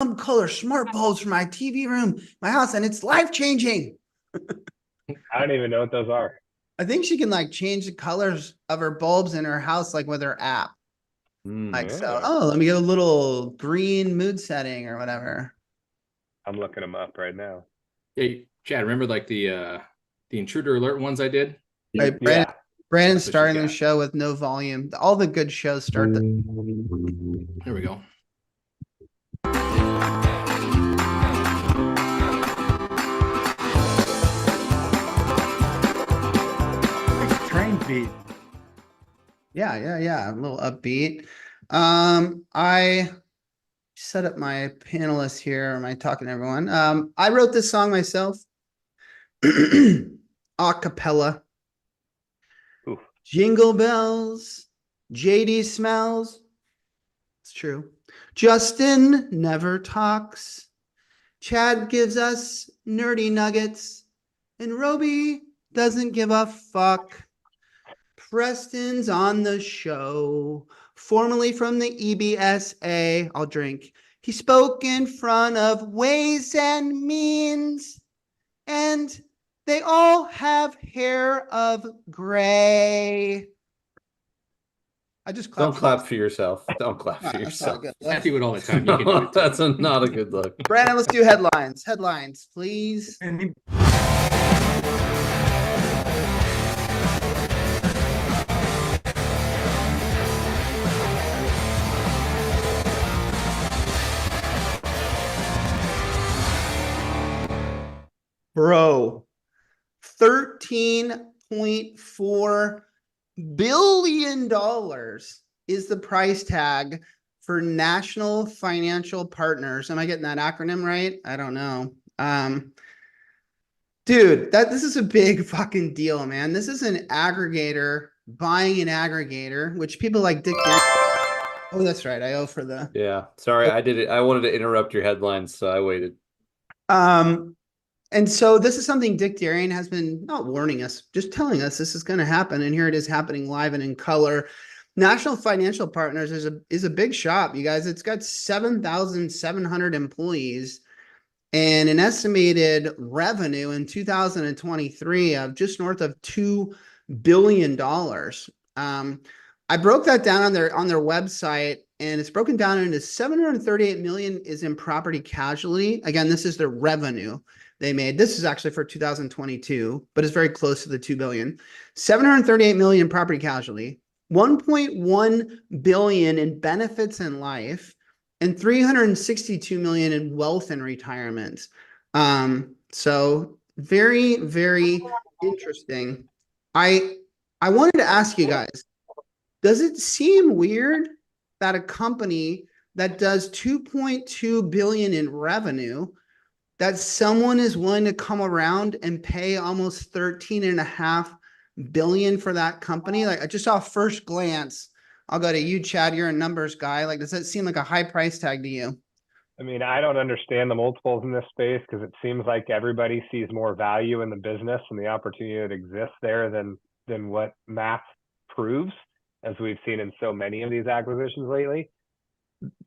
color smart bulbs for my TV room, my house, and it's life-changing. I don't even know what those are. I think she can like change the colors of her bulbs in her house, like with her app. Like, so, Yeah. let me get a little green mood setting or whatever. I'm looking them up right now. Hey, Chad, remember like the intruder alert ones I did? Right, Yeah. Brandon's That's what starting she's the got. show with no volume. All the good shows start the There we go. train beat. Yeah. A little upbeat. I set up my panelists here. Am I talking to everyone? I wrote this song myself. A cappella. Oof. Jingle bells, JD smells. It's true. Justin never talks. Chad gives us nerdy nuggets. And Roby doesn't give a fuck. Preston's on the show, formerly from the EBSA. I'll drink. He spoke in front of Ways and Means, and they all have hair of gray. I just clapped. Don't clap for yourself. Don't clap for That's not a yourself. good look. I do it all the time. You can do No, it too. that's not a good look. Brandon, let's do headlines. Headlines, please. Bro, $13.4 billion is the price tag for National Financial Partners. Am I getting that acronym right? I don't know. Dude, this is a big fucking deal, man. This is an aggregator buying an aggregator, which people like Dick. Oh, that's right. I owe for the. Yeah, sorry, I did it. I wanted to interrupt your headlines, so I waited. And so this is something Dick Darien has been not warning us, just telling us this is going to happen. And here it is happening live and in color. National Financial Partners is a big shop, you guys. It's got 7,700 employees and an estimated revenue in 2023 of just north of $2 billion. I broke that down on their website, and it's broken down into 738 million is in property casualty. Again, this is their revenue they made. This is actually for 2022, but it's very close to the 2 billion. 738 million in property casualty, 1.1 billion in benefits and life, and 362 million in wealth and retirement. So very, very interesting. I wanted to ask you guys, does it seem weird that a company that does 2.2 billion in revenue, that someone is willing to come around and pay almost 13.5 billion for that company? Like, I just saw first glance. I'll go to you, Chad. You're a numbers guy. Like, does that seem like a high price tag to you? I mean, I don't understand the multiples in this space because it seems like everybody sees more value in the business and the opportunity that exists there than what math proves, as we've seen in so many of these acquisitions lately.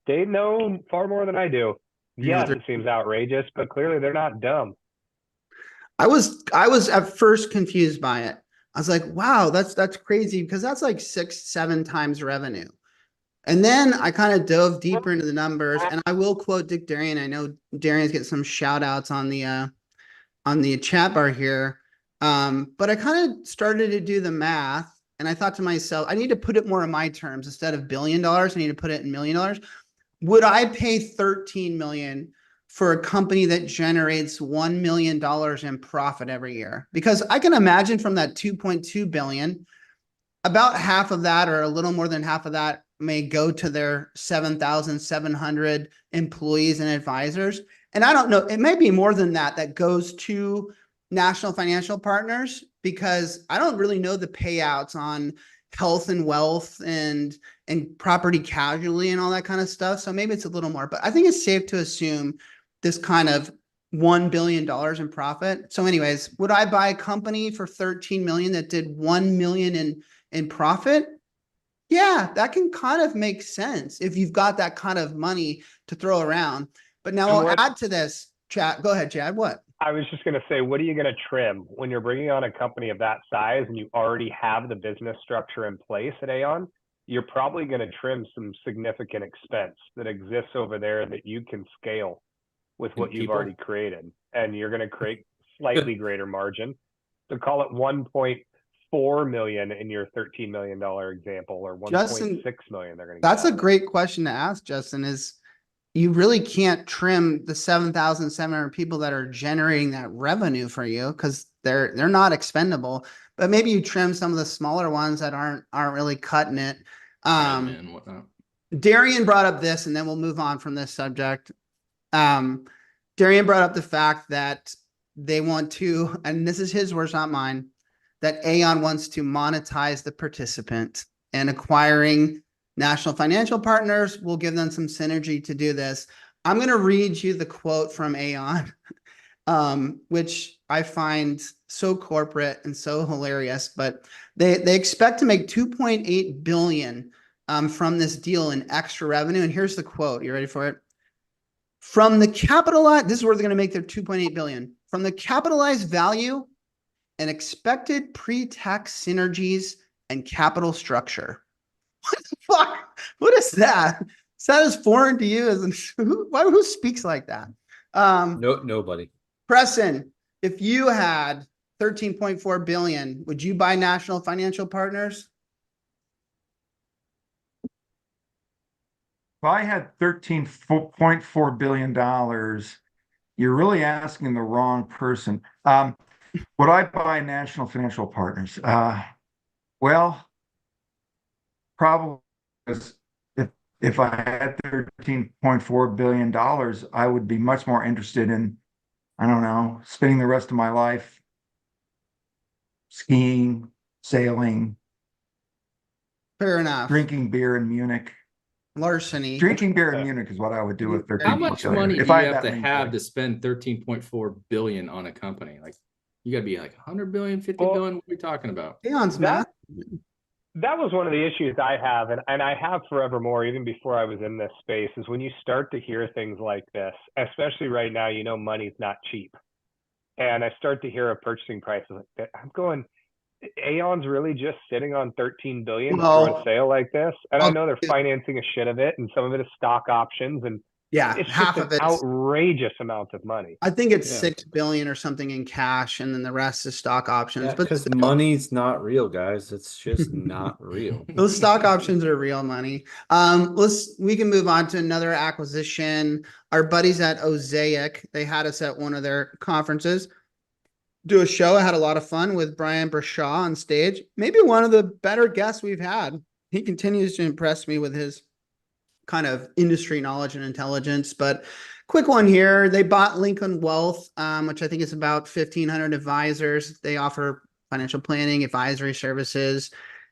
They know far more than I do. Yes, it seems outrageous, but clearly they're not dumb. I was at first confused by it. I was like, wow, that's crazy, because that's like 6-7 times revenue. And then I kind of dove deeper into the numbers, and I will quote Dick Darien. I know Darien's getting some shout outs on the chat bar here. But I kind of started to do the math, and I thought to myself, I need to put it more in my terms. Instead of $1 billion, I need to put it in $1 million. Would I pay 13 million for a company that generates $1 million in profit every year? Because I can imagine from that 2.2 billion, about half of that, or a little more than half of that, may go to their 7,700 employees and advisors. And I don't know, it may be more than that goes to National Financial Partners, because I don't really know the payouts on health and wealth and property casualty and all that kind of stuff. So maybe it's a little more, but I think it's safe to assume this kind of $1 billion in profit. So anyways, would I buy a company for 13 million that did 1 million in profit? Yeah, that can kind of make sense if you've got that kind of money to throw around. But now And I'll what- add to this, Chad. Go ahead, Chad. What? I was just going to say, what are you going to trim when you're bringing on a company of that size and you already have the business structure in place at Aon? You're probably going to trim some significant expense that exists over there that you can scale with what you've people? already created, and you're going to create slightly greater margin. So call it 1.4 million in your $13 million example, or 1.6 million. They're going to. That's a great question to ask, Justin. Is you really can't trim the 7,700 people that are generating that revenue for you because they're not expendable. But maybe you trim some of the smaller ones that aren't really cutting it. And whatnot. Darian brought up this, and then we'll move on from this subject. Darian brought up the fact that they want to, and this is his words, not mine, that Aon wants to monetize the participant, and acquiring National Financial Partners will give them some synergy to do this. I'm going to read you the quote from Aon, which I find so corporate and so hilarious, but they expect to make 2.8 billion from this deal in extra revenue. And here's the quote. You ready for it? From the capitalized, this is where they're going to make their 2.8 billion. From the capitalized value and expected pre-tax synergies and capital structure. What the fuck? What is that? Is that as foreign to you as who speaks like that? Nobody. Preston, if you had 13.4 billion, would you buy National Financial Partners? If I had $13.4 billion, you're really asking the wrong person. Would I buy National Financial Partners? Well, probably, because if I had $13.4 billion, I would be much more interested in, I don't know, spending the rest of my life skiing, sailing, Fair enough. drinking beer in Munich. Larceny. Drinking beer in Munich is what I would do with 13. How much money do you have to have to spend 13.4 billion on a company? Like, you got to be like 100 billion, 50 billion. What are we talking about? Aon's math. That was one of the issues I have, and I have forevermore, even before I was in this space, is when you start to hear things like this, especially right now, you know, money's not cheap. And I start to hear a purchasing price like that. I'm going, Aon's really just sitting on 13 billion for a sale like this. And I know they're financing a shit of it, and some of it is stock options, and yeah, it's half just of an it outrageous amount of money. I think it's 6 billion or something in cash, and then the rest is stock options. Yeah, but because money's not real, guys. It's just not real. Those stock options are real money. We can move on to another acquisition. Our buddies at OAIC, they had us at one of their conferences do a show. I had a lot of fun with Brian Brashaw on stage. Maybe one of the better guests we've had. He continues to impress me with his kind of industry knowledge and intelligence. But quick one here. They bought Lincoln Wealth, which I think is about 1,500 advisors. They offer financial planning, advisory services,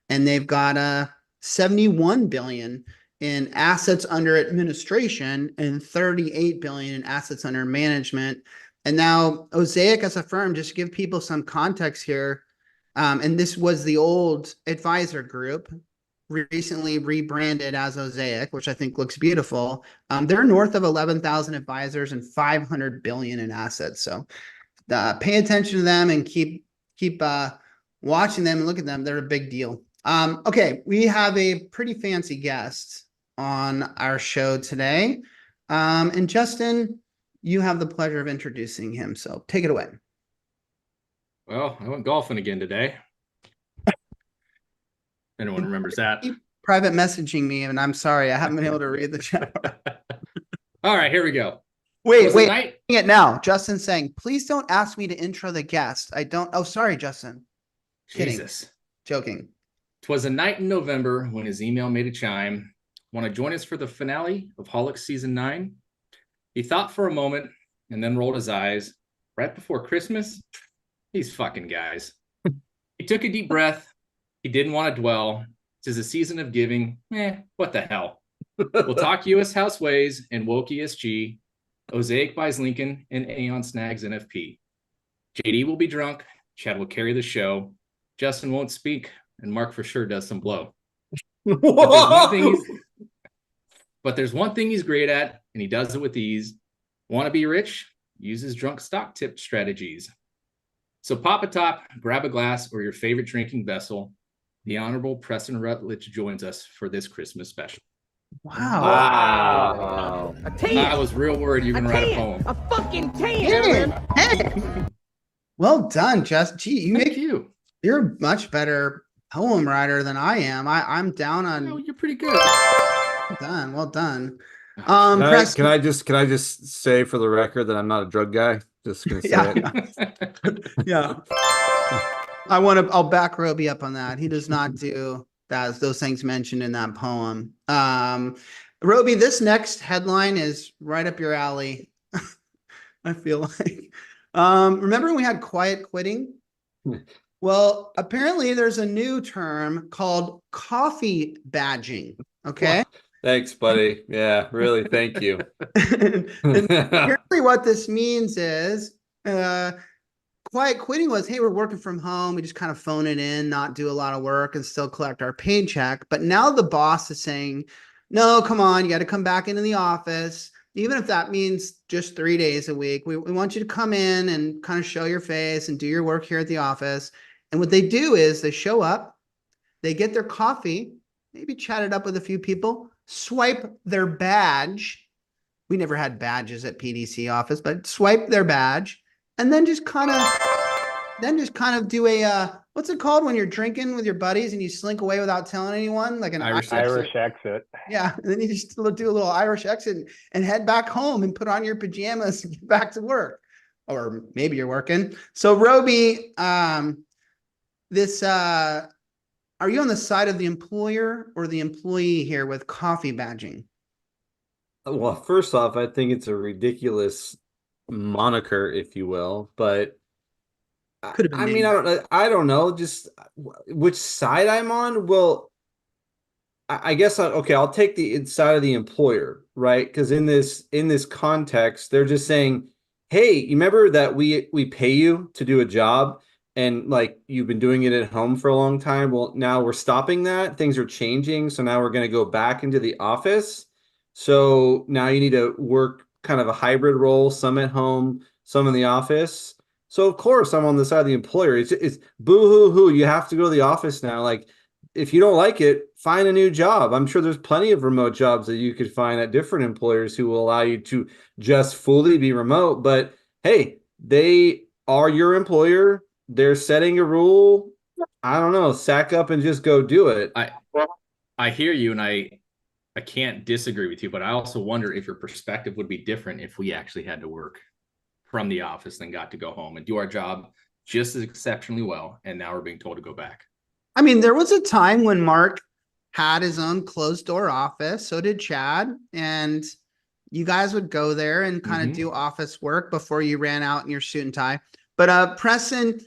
and they've got 71 billion in assets under administration and 38 billion in assets under management. And now OAIC as a firm, just to give people some context here, and this was the old advisor group, recently rebranded as OAIC, which I think looks beautiful. They're north of 11,000 advisors and 500 billion in assets. So pay attention to them and keep watching them and look at them. They're a big deal. Okay, we have a pretty fancy guest on our show today. And Justin, you have the pleasure of introducing him. So take it away. Well, I went golfing again today. Anyone remembers that? Private messaging me, and I'm sorry, I haven't been able to read the chat. All right, here we go. Wait, it now. Justin's saying, please don't ask me to intro the guest. I don't. Oh, sorry, Justin. Jesus. Kidding. Joking. 'Twas a night in November when his email made a chime. Want to join us for the finale of Holics Season 9? He thought for a moment and then rolled his eyes. Right before Christmas? These fucking guys. He took a deep breath. He didn't want to dwell. Tis a season of giving. What the hell? We'll talk U.S. Houseways and woke ESG. OAIC buys Lincoln and Aon snags NFP. JD will be drunk. Chad will carry the show. Justin won't speak, and Mark for sure does some blow. But there's one thing he's great at, and he does it with ease. Want to be rich? Uses drunk stock tip strategies. So pop a top, grab a glass or your favorite drinking vessel. The Honorable Preston Rutledge joins us for this Christmas special. Wow. Wow. A 10. I was real worried you were going to write a poem. A fucking 10. Hey. Well done, Jess. Gee, Thank you. you're a much better poem writer than I am. I'm down on. Oh, you're pretty good. Well done. Well done. Can I just say for the record that I'm not a drug guy? Just gonna say it. Yeah. I'll back Roby up on that. He does not do those things mentioned in that poem. Roby, this next headline is right up your alley. I feel like. Remember when we had quiet quitting? Well, apparently there's a new term called coffee badging. Okay. Thanks, buddy. Yeah, really. Thank you. and apparently what this means is quiet quitting was, hey, we're working from home. We just kind of phone it in, not do a lot of work and still collect our paycheck. But now the boss is saying, no, come on, you got to come back into the office. Even if that means just 3 days a week, we want you to come in and kind of show your face and do your work here at the office. And what they do is they show up, they get their coffee, maybe chat it up with a few people, swipe their badge. We never had badges at PDC office, but swipe their badge and then just kind of do a, what's it called when you're drinking with your buddies and you slink away without telling anyone? Like an Irish exit. Yeah. And then you just do a little Irish exit and head back home and put on your pajamas and get back to work. Or maybe you're working. So Roby, are you on the side of the employer or the employee here with coffee badging? Well, first off, I think it's a ridiculous moniker, if you will, but Could have been I mean, named. I don't know, just which side I'm on. Well, I guess okay, I'll take the side of the employer, right? Because in this context, they're just saying, hey, you remember that we pay you to do a job and like you've been doing it at home for a long time. Well, now we're stopping that. Things are changing. So now we're going to go back into the office. So now you need to work kind of a hybrid role, some at home, some in the office. So of course I'm on the side of the employer. It's boo-hoo-hoo. You have to go to the office now. Like if you don't like it, find a new job. I'm sure there's plenty of remote jobs that you could find at different employers who will allow you to just fully be remote. But hey, they are your employer. They're setting a rule. I don't know. Sack up and just go do it. I hear you, and I can't disagree with you, but I also wonder if your perspective would be different if we actually had to work from the office and got to go home and do our job just as exceptionally well. And now we're being told to go back. I mean, there was a time when Mark had his own closed door office. So did Chad. And you guys would go there and kind of do office work before you ran out in your suit and tie. But Preston,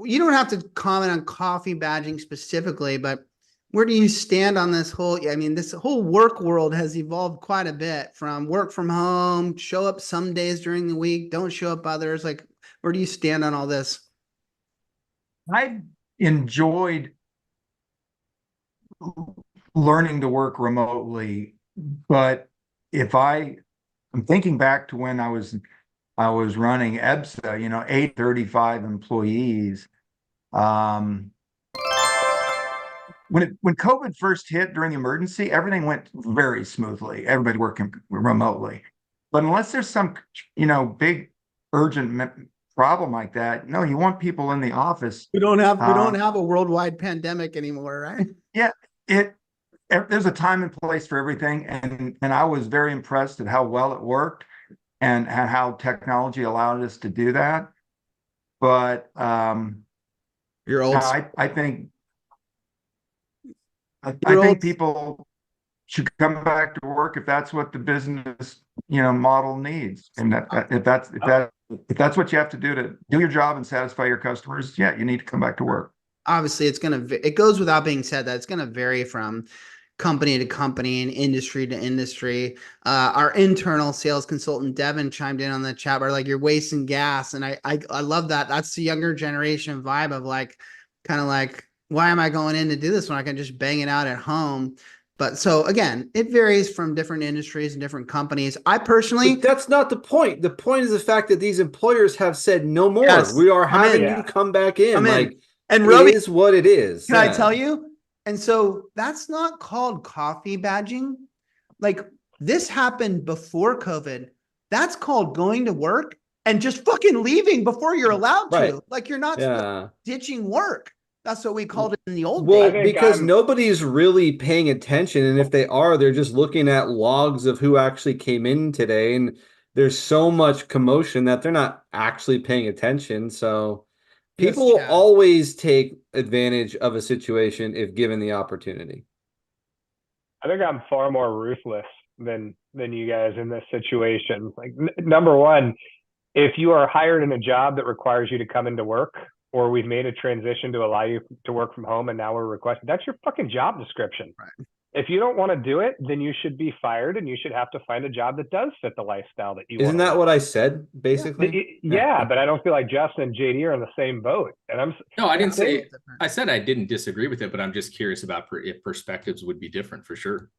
you don't have to comment on coffee badging specifically, but where do you stand on this whole, I mean, this whole work world has evolved quite a bit from work from home, show up some days during the week, don't show up others. Like, where do you stand on all this? I enjoyed learning to work remotely, but I'm thinking back to when I was running EBSA, 835 employees. When COVID first hit during the emergency, everything went very smoothly. Everybody working remotely. But unless there's some, big urgent problem like that, you want people in the office. We don't have a worldwide pandemic anymore, right? Yeah, there's a time and place for everything, and I was very impressed at how well it worked and how technology allowed us to do that. But You're old. I think people should come back to work if that's what the business model needs, and if that's what you have to do to do your job and satisfy your customers, yeah, you need to come back to work. Obviously, it goes without being said that it's going to vary from company to company and industry to industry. Our internal sales consultant Devin chimed in on the chat bar, like, you're wasting gas, and I love that. That's the younger generation vibe of like, kind of like, why am I going in to do this when I can just bang it out at home? But so again, it varies from different industries and different companies. I personally, But that's not the point. The point is the fact that these employers have said no more. Yes, We are I'm having in. you to come back in. I'm in. Like, and it Roby, is what it is. can I Yeah. tell you? And so that's not called coffee badging. Like this happened before COVID. That's called going to work and just fucking leaving before you're allowed to. Right. Like you're not Yeah. ditching work. That's what we called it in the old Well, days. because nobody's really paying attention. And if they are, they're just looking at logs of who actually came in today. And there's so much commotion that they're not actually paying attention. So Yes, people will Chad. always take advantage of a situation if given the opportunity. I think I'm far more ruthless than you guys in this situation. Like number one, if you are hired in a job that requires you to come into work, or we've made a transition to allow you to work from home and now we're requesting, that's your fucking job description. Right. If you don't want to do it, then you should be fired and you should have to find a job that does fit the lifestyle that you want. Isn't that what I said, basically? Yeah, but I don't feel like Justin and JD are in the same boat. And No, I didn't say, I said I didn't disagree with it, but I'm just curious about if perspectives would be different for sure.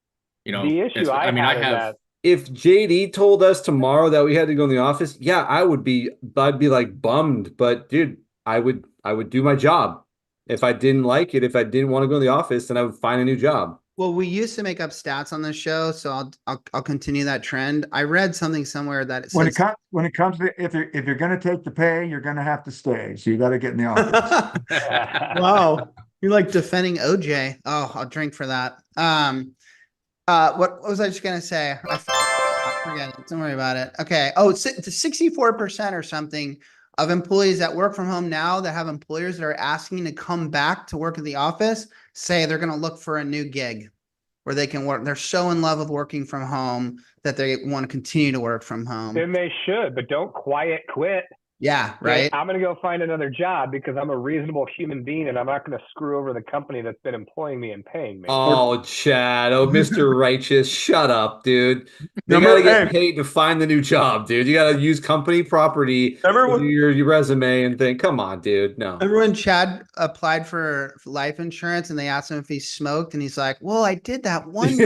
You know, the issue I have if JD told us tomorrow that we had to go in the office, yeah, I'd be like bummed, but dude, I would do my job. If I didn't like it, if I didn't want to go in the office, then I would find a new job. Well, we used to make up stats on this show, so I'll continue that trend. I read something somewhere that it says when it comes to if you're going to take the pay, you're going to have to stay. So you got to get in the office. Wow, you're like defending OJ. Oh, I'll drink for that. What was I just gonna say? I forget it. Don't worry about it. Okay. Oh, it's 64% or something of employees that work from home now that have employers that are asking to come back to work at the office say they're going to look for a new gig where they can work. They're so in love with working from home that they want to continue to work from home. Then they should, but don't quiet quit. Yeah, right. I'm going to go find another job because I'm a reasonable human being and I'm not going to screw over the company that's been employing me and paying me. Oh, Chad. Oh, Mr. Righteous. Shut up, dude. They got to get paid to find the new job, dude. You got to use company property to do your resume and think, come on, dude. No. Remember when Chad applied for life insurance and they asked him if he smoked and he's like, well, I did that one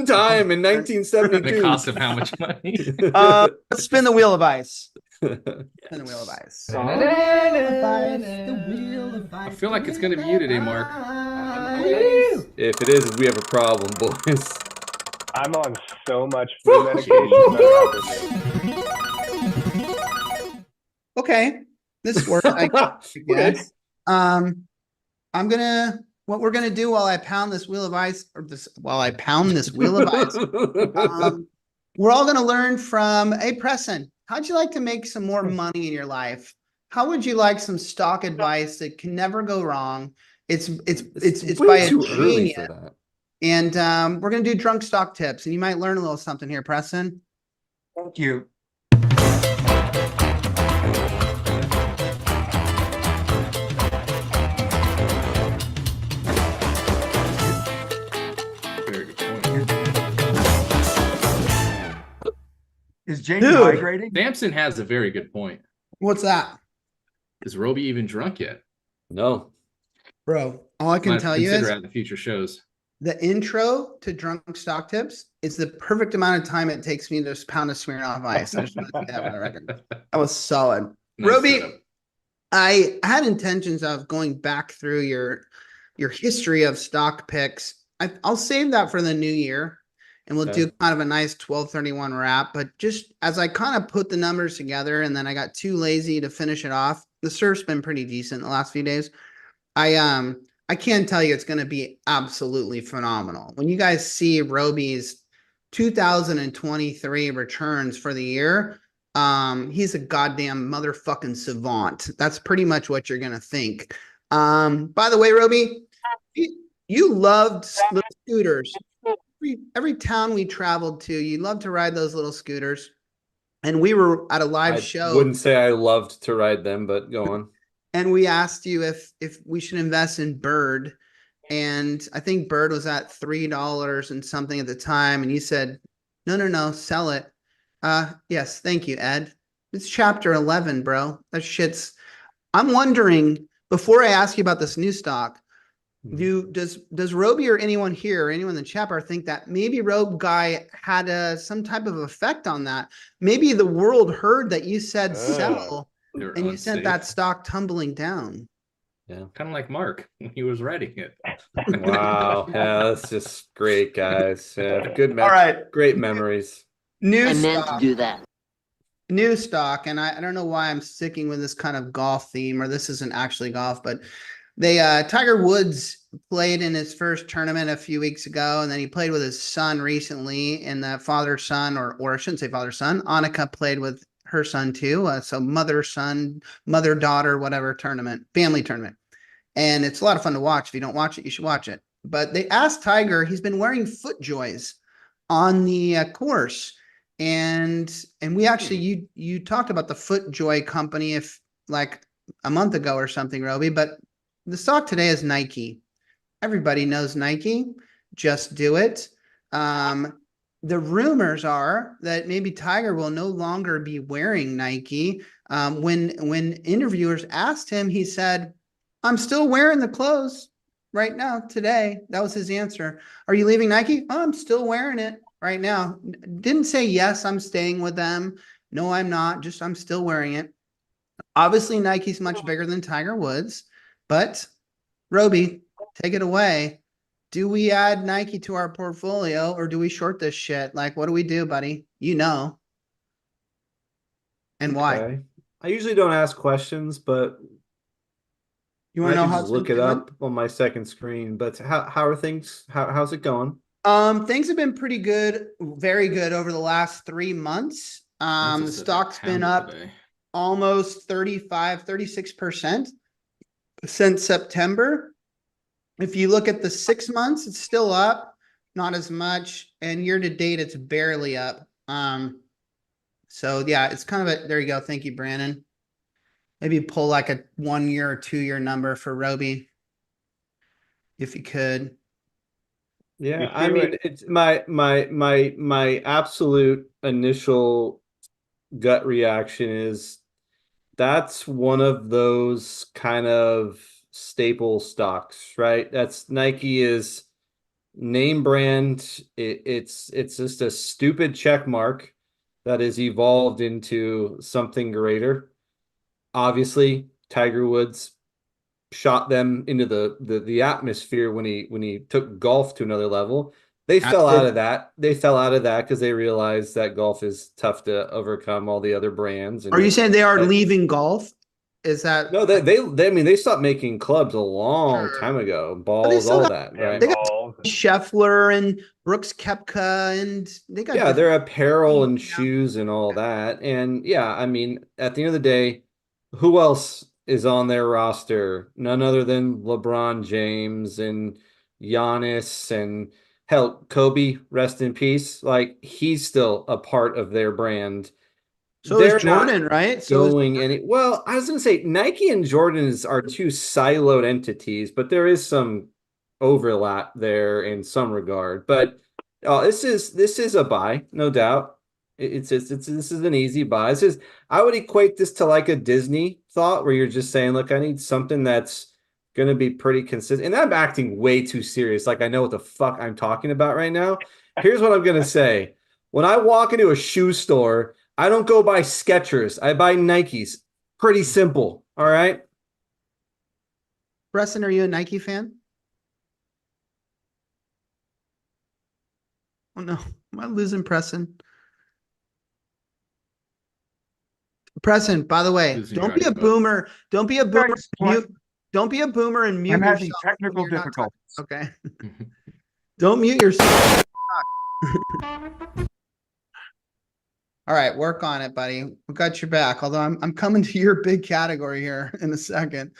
time in 1972. The cost of how much money? Let's spin the wheel of ice. Spin the wheel of ice. I feel like it's going to be you today, Mark. If it is, we have a problem, boys. I'm on so much flu medication. Okay, this works. I guess. What we're gonna do while I pound this wheel of ice, we're all gonna learn from Preston. How'd you like to make some more money in your life? How would you like some stock advice that can never go wrong? It's by a too early genius. for that. And we're gonna do drunk stock tips, and you might learn a little something here, Preston. Thank you. Very good point. Is Jamie Dude. migrating? Sampson has a very good point. What's that, Is Roby even drunk yet? No. bro? All I can Might tell you consider is at the future shows. the intro to drunk stock tips is the perfect amount of time it takes me to pound a Smirnoff Ice. I just want to say that for the record. That was solid. Nice Roby, setup. I had intentions of going back through your history of stock picks. I'll save that for the new year, and we'll Okay. do kind of a nice 12/31 wrap. But just as I kind of put the numbers together, and then I got too lazy to finish it off. The surf's been pretty decent the last few days. I can tell you it's going to be absolutely phenomenal. When you guys see Roby's 2023 returns for the year, he's a goddamn motherfucking savant. That's pretty much what you're going to think. By the way, Roby, you loved little scooters. Every town we traveled to, you loved to ride those little scooters. And we were at a live I show. wouldn't say I loved to ride them, but go on. And we asked you if we should invest in Bird. And I think Bird was at $3 and something at the time. And you said, no, sell it. Yes, thank you, Ed. It's chapter 11, bro. I'm wondering, before I ask you about this new stock, Does Roby or anyone here or anyone in the chat bar think that maybe Robe Guy had some type of effect on that? Maybe the world heard that you said sell They were and you sent unsafe. that stock tumbling down. Yeah. Kind of like Mark when he was writing it. Wow. Yeah, that's just great, guys. Yeah, good. All right. Great memories. New I meant to stock. do that. New stock, and I don't know why I'm sticking with this kind of golf theme, or this isn't actually golf, but they Tiger Woods played in his first tournament a few weeks ago, and then he played with his son recently in the father-son, or I shouldn't say father-son. Annika played with her son too, so mother-son, mother-daughter, whatever tournament, family tournament, and it's a lot of fun to watch. If you don't watch it, you should watch it. But they asked Tiger, he's been wearing FootJoys on the course. And we actually, you talked about the FootJoy company if like a month ago or something, Roby, but the stock today is Nike. Everybody knows Nike. Just do it. The rumors are that maybe Tiger will no longer be wearing Nike. When interviewers asked him, he said, "I'm still wearing the clothes right now today." That was his answer. "Are you leaving Nike?" "Oh, I'm still wearing it right now." Didn't say, "Yes, I'm staying with them." "No, I'm not. Just I'm still wearing it." Obviously, Nike's much bigger than Tiger Woods, but Roby, take it away. Do we add Nike to our portfolio or do we short this shit? Like, what do we do, buddy? You know. And why? Okay. I usually don't ask questions, but You I want to know can how just it's look been it doing? up on my second screen. But how are things? How's it going? Things have been pretty good, very good over the last 3 months. Russell The said stock's been pounded up today. almost 36% since September. If you look at the 6 months, it's still up, not as much, and year to date, it's barely up. So yeah, it's kind of there you go. Thank you, Brandon. Maybe pull like a 1 year or 2 year number for Roby, if you could. Yeah, You I see mean, what- it's my absolute initial gut reaction is that's one of those kind of staple stocks, right? That's Nike is name brand. It's just a stupid check mark that has evolved into something greater. Obviously, Tiger Woods shot them into the atmosphere when he took golf to another level. They fell out of that. They fell out of that because they realized that golf is tough to overcome all the other brands. And Are you saying they are leaving golf? Is that no, they I mean they stopped making clubs a long Sure. time ago, But they balls, still all got- that, Yeah, right? They got balls and- Scheffler and Brooks Koepka, and they got Yeah, their different. apparel and Yeah. shoes and all that. And yeah, I mean, at the end of the day, who else is on their roster? None other than LeBron James and Giannis and hell, Kobe, rest in peace. Like he's still a part of their brand. So is They're not Jordan, right? So is going any well, I was gonna say Nike and Jordan's are two siloed entities, but there is some overlap there in some regard. But this is a buy, no doubt. It's this is an easy buy. This is I would equate this to like a Disney thought where you're just saying, look, I need something that's gonna be pretty consistent. And I'm acting way too serious, like I know what the fuck I'm talking about right now. Here's what I'm gonna say. When I walk into a shoe store, I don't go buy Skechers. I buy Nikes. Pretty simple. All right. Preston, are you a Nike fan? Oh no, am I losing Preston? Preston, by the way, Losing don't your be a audio, bud. boomer. Don't be a boomer. Guys, what? Mute. Don't be a boomer and mute I'm having yourself when technical you're not talking. difficulties. Okay. Don't mute yourself. All right, work on it, buddy. We got your back. Although I'm coming to your big category here in a second.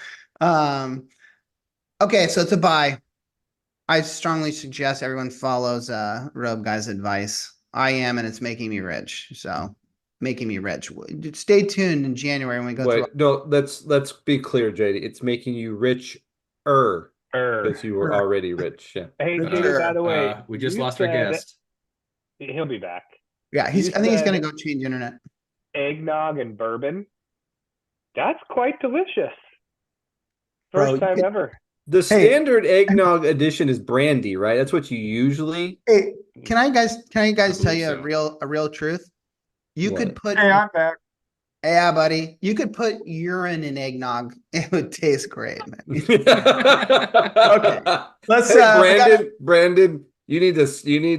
Okay, so it's a buy. I strongly suggest everyone follows Robe Guy's advice. I am, and it's making me rich. So making me rich. Stay tuned in January when we go through. Wait, no, let's be clear, JD. It's making you richer because you were already rich. Yeah. Hey, Richer. JD, by the way, We just you lost our said- guest. He'll be back. Yeah, I think he's said- gonna go change internet. Eggnog and bourbon. That's quite delicious. Bro, First you time could- ever. The standard eggnog edition is brandy, right? That's what you usually. Hey, can I guys tell believe you so. a real truth? You could What? put, Hey, I'm back. yeah, buddy, you could put urine in eggnog. It would taste great, man. Okay. Let's Hey, we gotta, Brandon, you need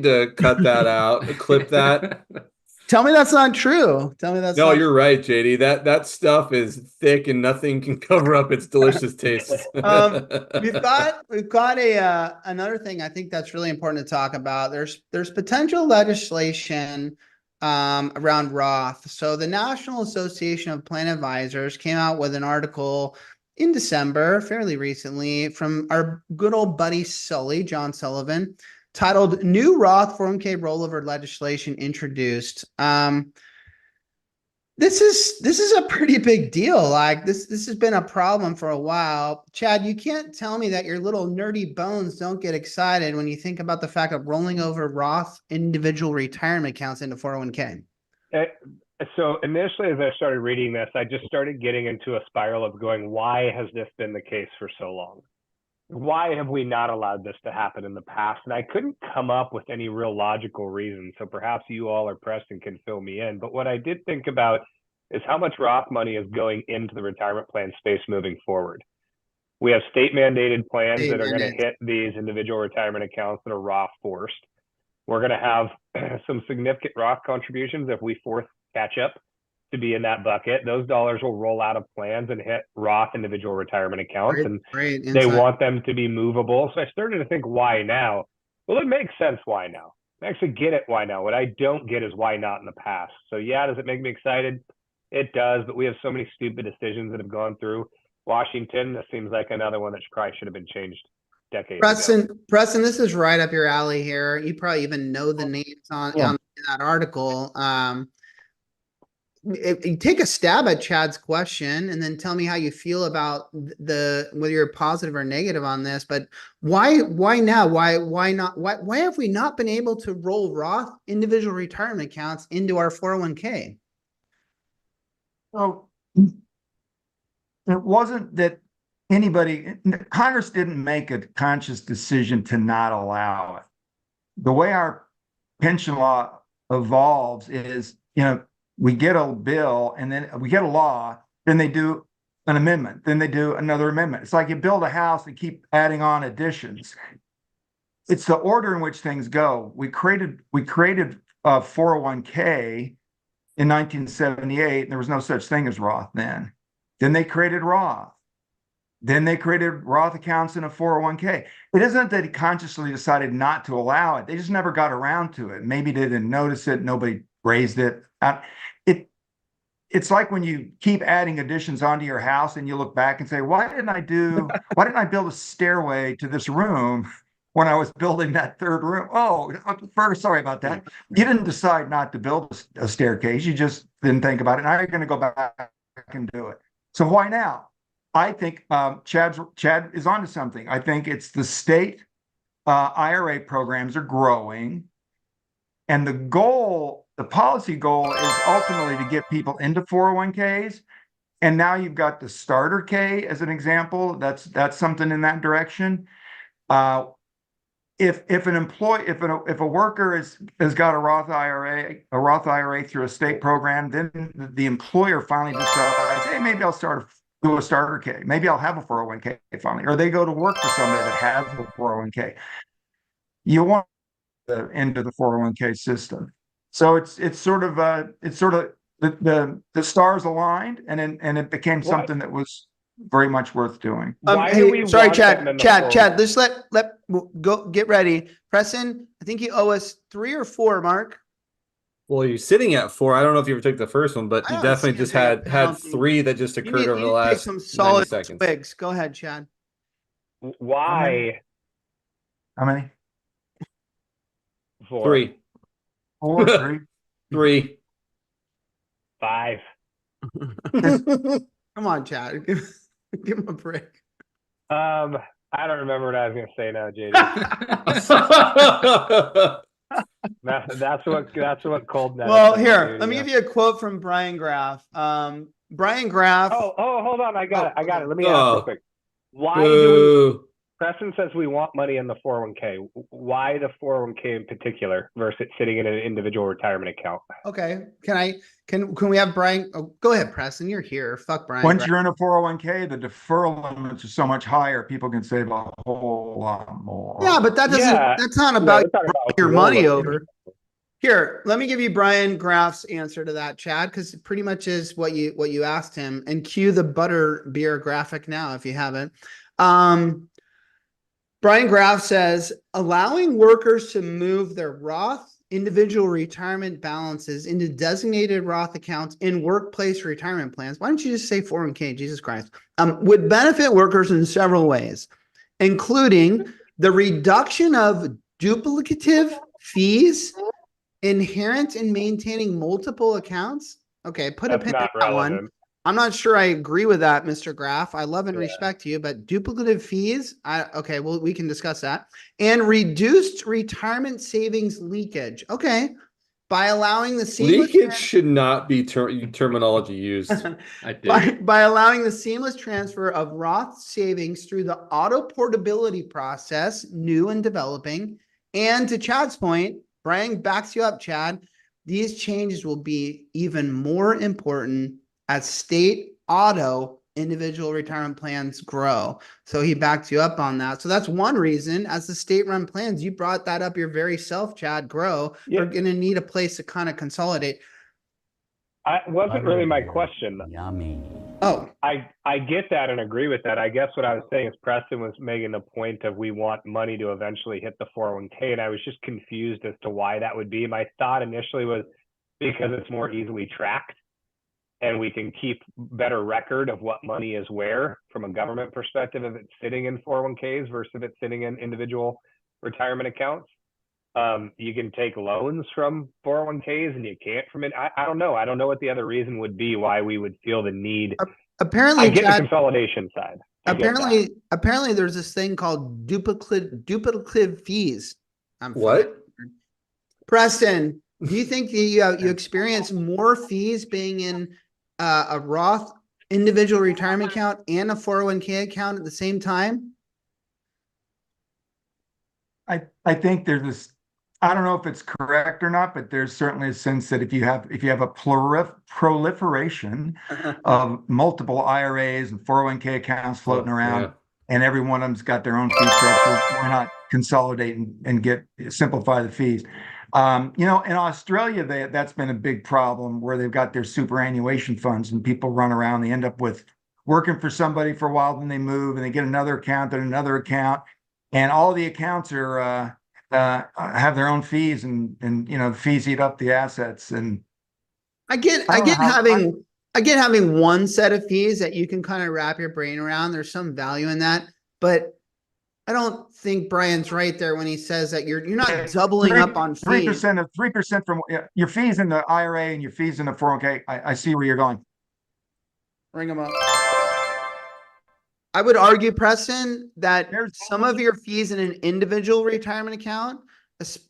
to cut that out, clip that. tell me that's not true. Tell me that's No, not you're right, JD. That stuff is thick and nothing can cover up its delicious taste. we've got a another thing I think that's really important to talk about. There's potential legislation around Roth. So the National Association of Plan Advisors came out with an article in December, fairly recently, from our good old buddy Sully, John Sullivan, titled "New Roth 401k Rollover Legislation Introduced." This is a pretty big deal. Like this has been a problem for a while. Chad, you can't tell me that your little nerdy bones don't get excited when you think about the fact of rolling over Roth individual retirement accounts into 401k. So initially, as I started reading this, I just started getting into a spiral of going, why has this been the case for so long? Why have we not allowed this to happen in the past? And I couldn't come up with any real logical reason. So perhaps you all or Preston can fill me in. But what I did think about is how much Roth money is going into the retirement plan space moving forward. We have state mandated plans that are going to hit these individual retirement accounts that are Roth forced. We're going to have some significant Roth contributions if we force catch up to be in that bucket. Those dollars will roll out of plans and hit Roth individual retirement accounts, and they want them to be movable. So I started to think, why now? Well, it makes sense why now. I actually get it why now. What I don't get is why not in the past. So yeah, does it make me excited? It does, but we have so many stupid decisions that have gone through. Washington, this seems like another one that probably should have been changed decades ago. Preston, this is right up your alley here. You probably even know the names on that article. If you take a stab at Chad's question and then tell me how you feel about whether you're positive or negative on this, but why now? Why not? Why have we not been able to roll Roth individual retirement accounts into our 401k? So it wasn't that Congress didn't make a conscious decision to not allow it. The way our pension law evolves is, we get a bill and then we get a law, then they do an amendment, then they do another amendment. It's like you build a house and keep adding on additions. It's the order in which things go. We created 401k in 1978, and there was no such thing as Roth then. Then they created Roth. Then they created Roth accounts in a 401k. It isn't that he consciously decided not to allow it. They just never got around to it. Maybe they didn't notice it. Nobody raised it. It's like when you keep adding additions onto your house and you look back and say, why didn't I build a stairway to this room when I was building that third room? Oh, first, sorry about that. You didn't decide not to build a staircase. You just didn't think about it. Now you're going to go back and do it. So why now? I think Chad is onto something. I think it's the state IRA programs are growing, and the policy goal is ultimately to get people into 401ks. And now you've got the starter K as an example. That's something in that direction. If a worker has got a Roth IRA through a state program, then the employer finally decides, hey, maybe I'll do a starter K. Maybe I'll have a 401k finally, or they go to work for somebody that has a 401k. You want into the 401k system. So it's sort of the stars aligned, and it became something that was very much worth doing. Sorry, Chad. Just let go. Get ready, Preston. I think you owe us 3 or 4, Mark. Well, you're sitting at 4. I don't know if you ever took the first one, but you definitely just had 3 that just occurred over the last some solid 90 seconds. twigs. Go ahead, Chad. Why? How many? 4. 3. 4, 3. 3. 5. Come on, Chad. Give him a break. I don't remember what I was going to say now, JD. that's what cold. Well, here, let me give you a quote from Brian Graff. Brian Graff. Oh, hold on. I got it. Let me ask real quick. Why do Preston says we want money in the 401k. Why the 401k in particular versus sitting in an individual retirement account? Okay. Can we have Brian? Oh, go ahead, Preston. You're here. Fuck Brian. Once you're in a 401k, the deferral limits are so much higher, people can save a whole lot more. Yeah, but that doesn't, Yeah. that's not No, about we're talking about your money rollover. over. Here, let me give you Brian Graff's answer to that, Chad, because it pretty much is what you asked him. And cue the butter beer graphic now if you haven't. Brian Graff says, allowing workers to move their Roth individual retirement balances into designated Roth accounts in workplace retirement plans. Why don't you just say 401k? Jesus Christ. Would benefit workers in several ways, including the reduction of duplicative fees inherent in maintaining multiple accounts. Okay, put a That's pin in not that one. relevant. I'm not sure I agree with that, Mr. Graff. I love and Yeah. respect you, but duplicative fees, okay, well, we can discuss that. And reduced retirement savings leakage. Okay, by allowing the seamless Leakage should not be terminology used. I did. by allowing the seamless transfer of Roth savings through the auto portability process, new and developing. And to Chad's point, Brian backs you up, Chad. These changes will be even more important as state auto individual retirement plans grow. So he backed you up on that. So that's one reason, as the state run plans, you brought that up your very self, Chad, grow. Yeah. They're going to need a place to kind of consolidate. I wasn't really my question. Yummy. Oh, I get that and agree with that. I guess what I was saying is Preston was making the point of we want money to eventually hit the 401k, and I was just confused as to why that would be. My thought initially was because it's more easily tracked and we can keep better record of what money is where from a government perspective if it's sitting in 401ks versus if it's sitting in individual retirement accounts. You can take loans from 401ks and you can't from it. I don't know. I don't know what the other reason would be why we would feel the need. apparently, I get Chad, the consolidation side. I get that. apparently there's this thing called duplicative fees. What? Preston, do you think you experience more fees being in a Roth individual retirement account and a 401k account at the same time? I think there's this, I don't know if it's correct or not, but there's certainly a sense that if you have a proliferation of multiple IRAs and 401k accounts floating around, yeah. and every one of them's got their own fee structure, why not consolidate and simplify the fees? In Australia, that's been a big problem where they've got their superannuation funds and people run around. They end up with working for somebody for a while, then they move and they get another account and another account, and all the accounts are have their own fees, and the fees eat up the assets. And I get having one set of fees that you can kind of wrap your brain around. There's some value in that, but I don't think Brian's right there when he says that you're not doubling up on fees. 3% from your fees in the IRA and your fees in the 401k. I see where you're going. Bring them up. I would argue, Preston, that some of your fees in an individual retirement account,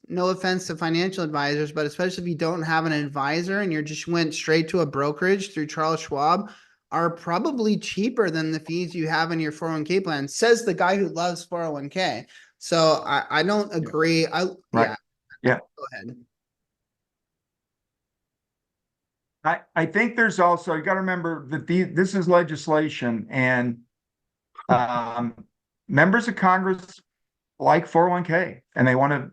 no offense to financial advisors, but especially if you don't have an advisor and you just went straight to a brokerage through Charles Schwab, are probably cheaper than the fees you have in your 401k plan, says the guy who loves 401k. So I don't agree. Right. Yeah. Go ahead. I think there's also, you got to remember that this is legislation, and members of Congress like 401k, and they want to,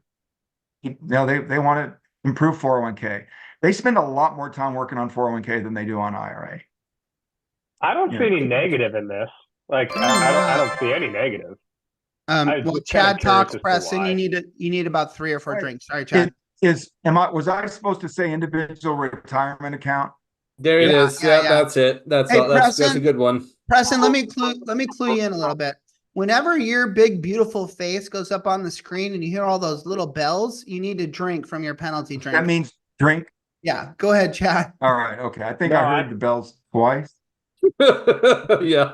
they want to improve 401k. They spend a lot more time working on 401k than they do on IRA. I don't see any negative in this. Like, I don't see any negative. Well, Chad talks, Preston. You need about 3 or 4 drinks. Sorry, Chad. Was I supposed to say individual retirement account? There it is. Yeah, that's it. That's Hey, all. That's a good one. Preston, let me clue you in a little bit. Whenever your big, beautiful face goes up on the screen and you hear all those little bells, you need to drink from your penalty drink. That means drink. Yeah, go ahead, Chad. All right. Okay. I think I heard the bells twice. Yeah.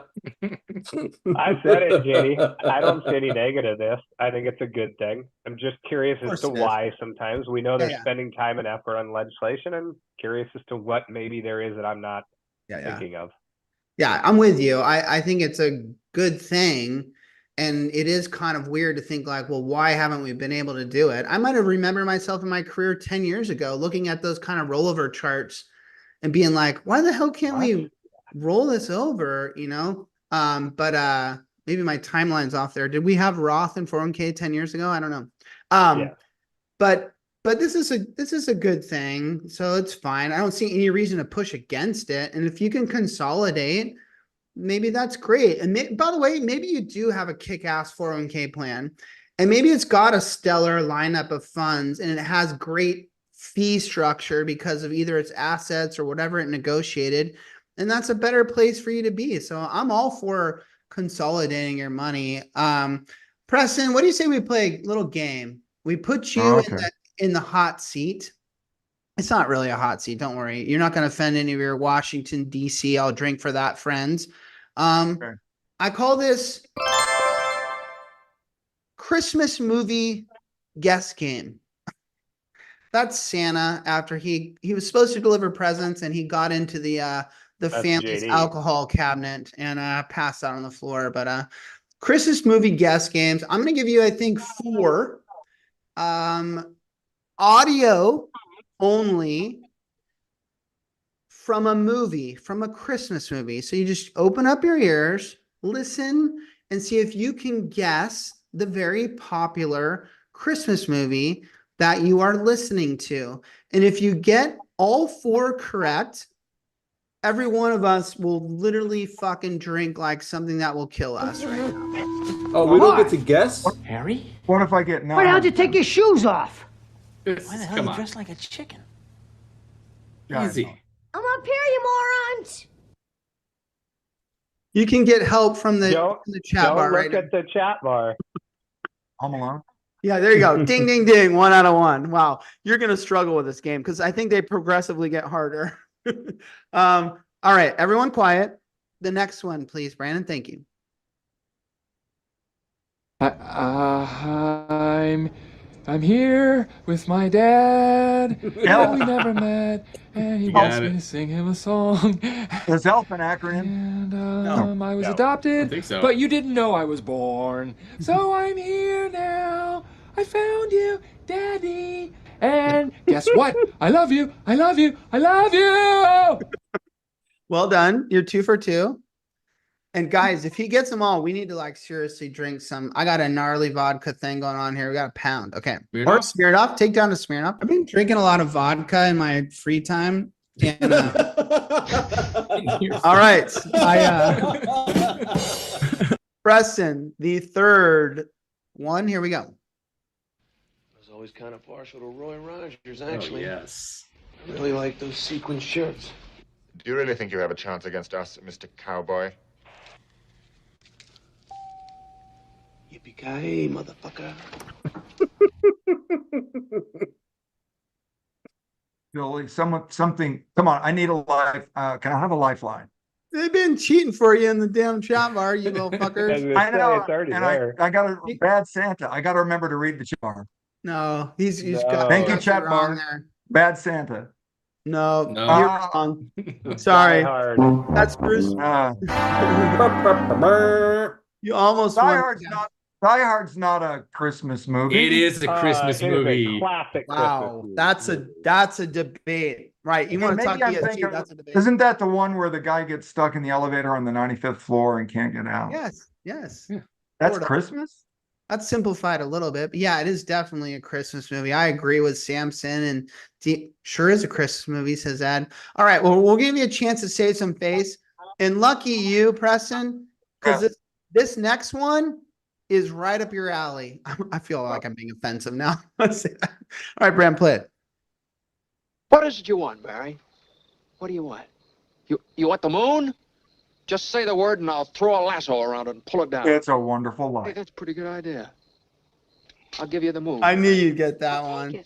I said it, Jenny. I don't see any negative this. I think it's a good thing. I'm just curious as to why sometimes. We know they're spending time and effort on legislation, and curious as to what maybe there is that I'm not thinking of. Yeah, I'm with you. I think it's a good thing. And it is kind of weird to think like, well, why haven't we been able to do it? I might have remembered myself in my career 10 years ago, looking at those kind of rollover charts and being like, why the hell can't we roll this over? But maybe my timeline's off there. Did we have Roth and 401k 10 years ago? I don't know. Yeah. But this is a good thing. So it's fine. I don't see any reason to push against it. And if you can consolidate, maybe that's great. And by the way, maybe you do have a kick-ass 401k plan, and maybe it's got a stellar lineup of funds and it has great fee structure because of either its assets or whatever it negotiated. And that's a better place for you to be. So I'm all for consolidating your money. Preston, what do you say we play a little game? We put you in the hot seat. It's not really a hot seat. Don't worry. You're not going to offend any of your Washington, D.C. I'll drink for that, friends. I call this Christmas movie guess game. That's Santa after he was supposed to deliver presents and he got into the family's JD. alcohol cabinet and passed out on the floor. But Christmas movie guess games. I'm going to give you, I think, 4 audio only from a Christmas movie. So you just open up your ears, listen, and see if you can guess the very popular Christmas movie that you are listening to. And if you get all 4 correct, every one of us will literally fucking drink like something that will kill us right now. Oh, we don't get to guess? Harry? What if I get 9? Why how'd you take your shoes off? Why Why the hell are you dressed like a chicken? Easy. I'm up here, you morons! You can get help from the chat Don't bar look right now. at the chat bar. Home Alone? Yeah, there you go. Ding, ding, ding. 1 out of 1. Wow. You're going to struggle with this game because I think they progressively get harder. All right. Everyone quiet. The next one, please, Brandon. Thank you. I'm here with my dad. Elf. We never met, and he got wants me it. to sing him a song. Is ELF an acronym? And I was No. adopted, I think so. but you didn't know I was born. So I'm here now. I found you, Daddy. And guess what? I love you. I love you. I love you. Well done. You're 2 for 2. And guys, if he gets them all, we need to like seriously drink some. I got a gnarly vodka thing going on here. We got a pound. Okay. Smirnoff? Or Smirnoff. Take down to Smirnoff. I've been drinking a lot of vodka in my free time. And, all right. Preston, the third one. Here we go. I was always kind of partial to Roy Rogers, Oh, actually. yes. I really like those sequin shirts. Do you really think you have a chance against us, Mr. Cowboy? Yippee-ki-yay, motherfucker. Billy, something. Come on, I need a life. Can I have a lifeline? They've been cheating for you in the damn chat bar, you little fuckers. I know. It's already And there. I got a bad Santa. I got to remember to read the chat bar. No, he's No. got Thank you, got chat wrong bar. there. Bad Santa. No, No. you're wrong. Sorry. Die Hard. That's Bruce. You almost Die won. Hard's not a Christmas movie. It is a Christmas It is a movie. classic Wow, Christmas movie. that's a debate, right? You Okay, want to talk maybe I'm ESG? thinking- That's a debate. Isn't that the one where the guy gets stuck in the elevator on the 95th floor and can't get out? Yes. That's Sort of. Christmas? That's simplified a little bit, but yeah, it is definitely a Christmas movie. I agree with Samson, and sure is a Christmas movie, says Ed. All right, well, we'll give you a chance to save some face, and lucky you, Preston, because this next one is right up your alley. I feel like I'm being offensive now. Let's say that. All right, Bram, play it. What is it you want, Barry? What do you want? You want the moon? Just say the word and I'll throw a lasso around it and pull it down. It's a Wonderful Hey, Life. that's a pretty good idea. I'll give you the moon. I knew you'd get that one.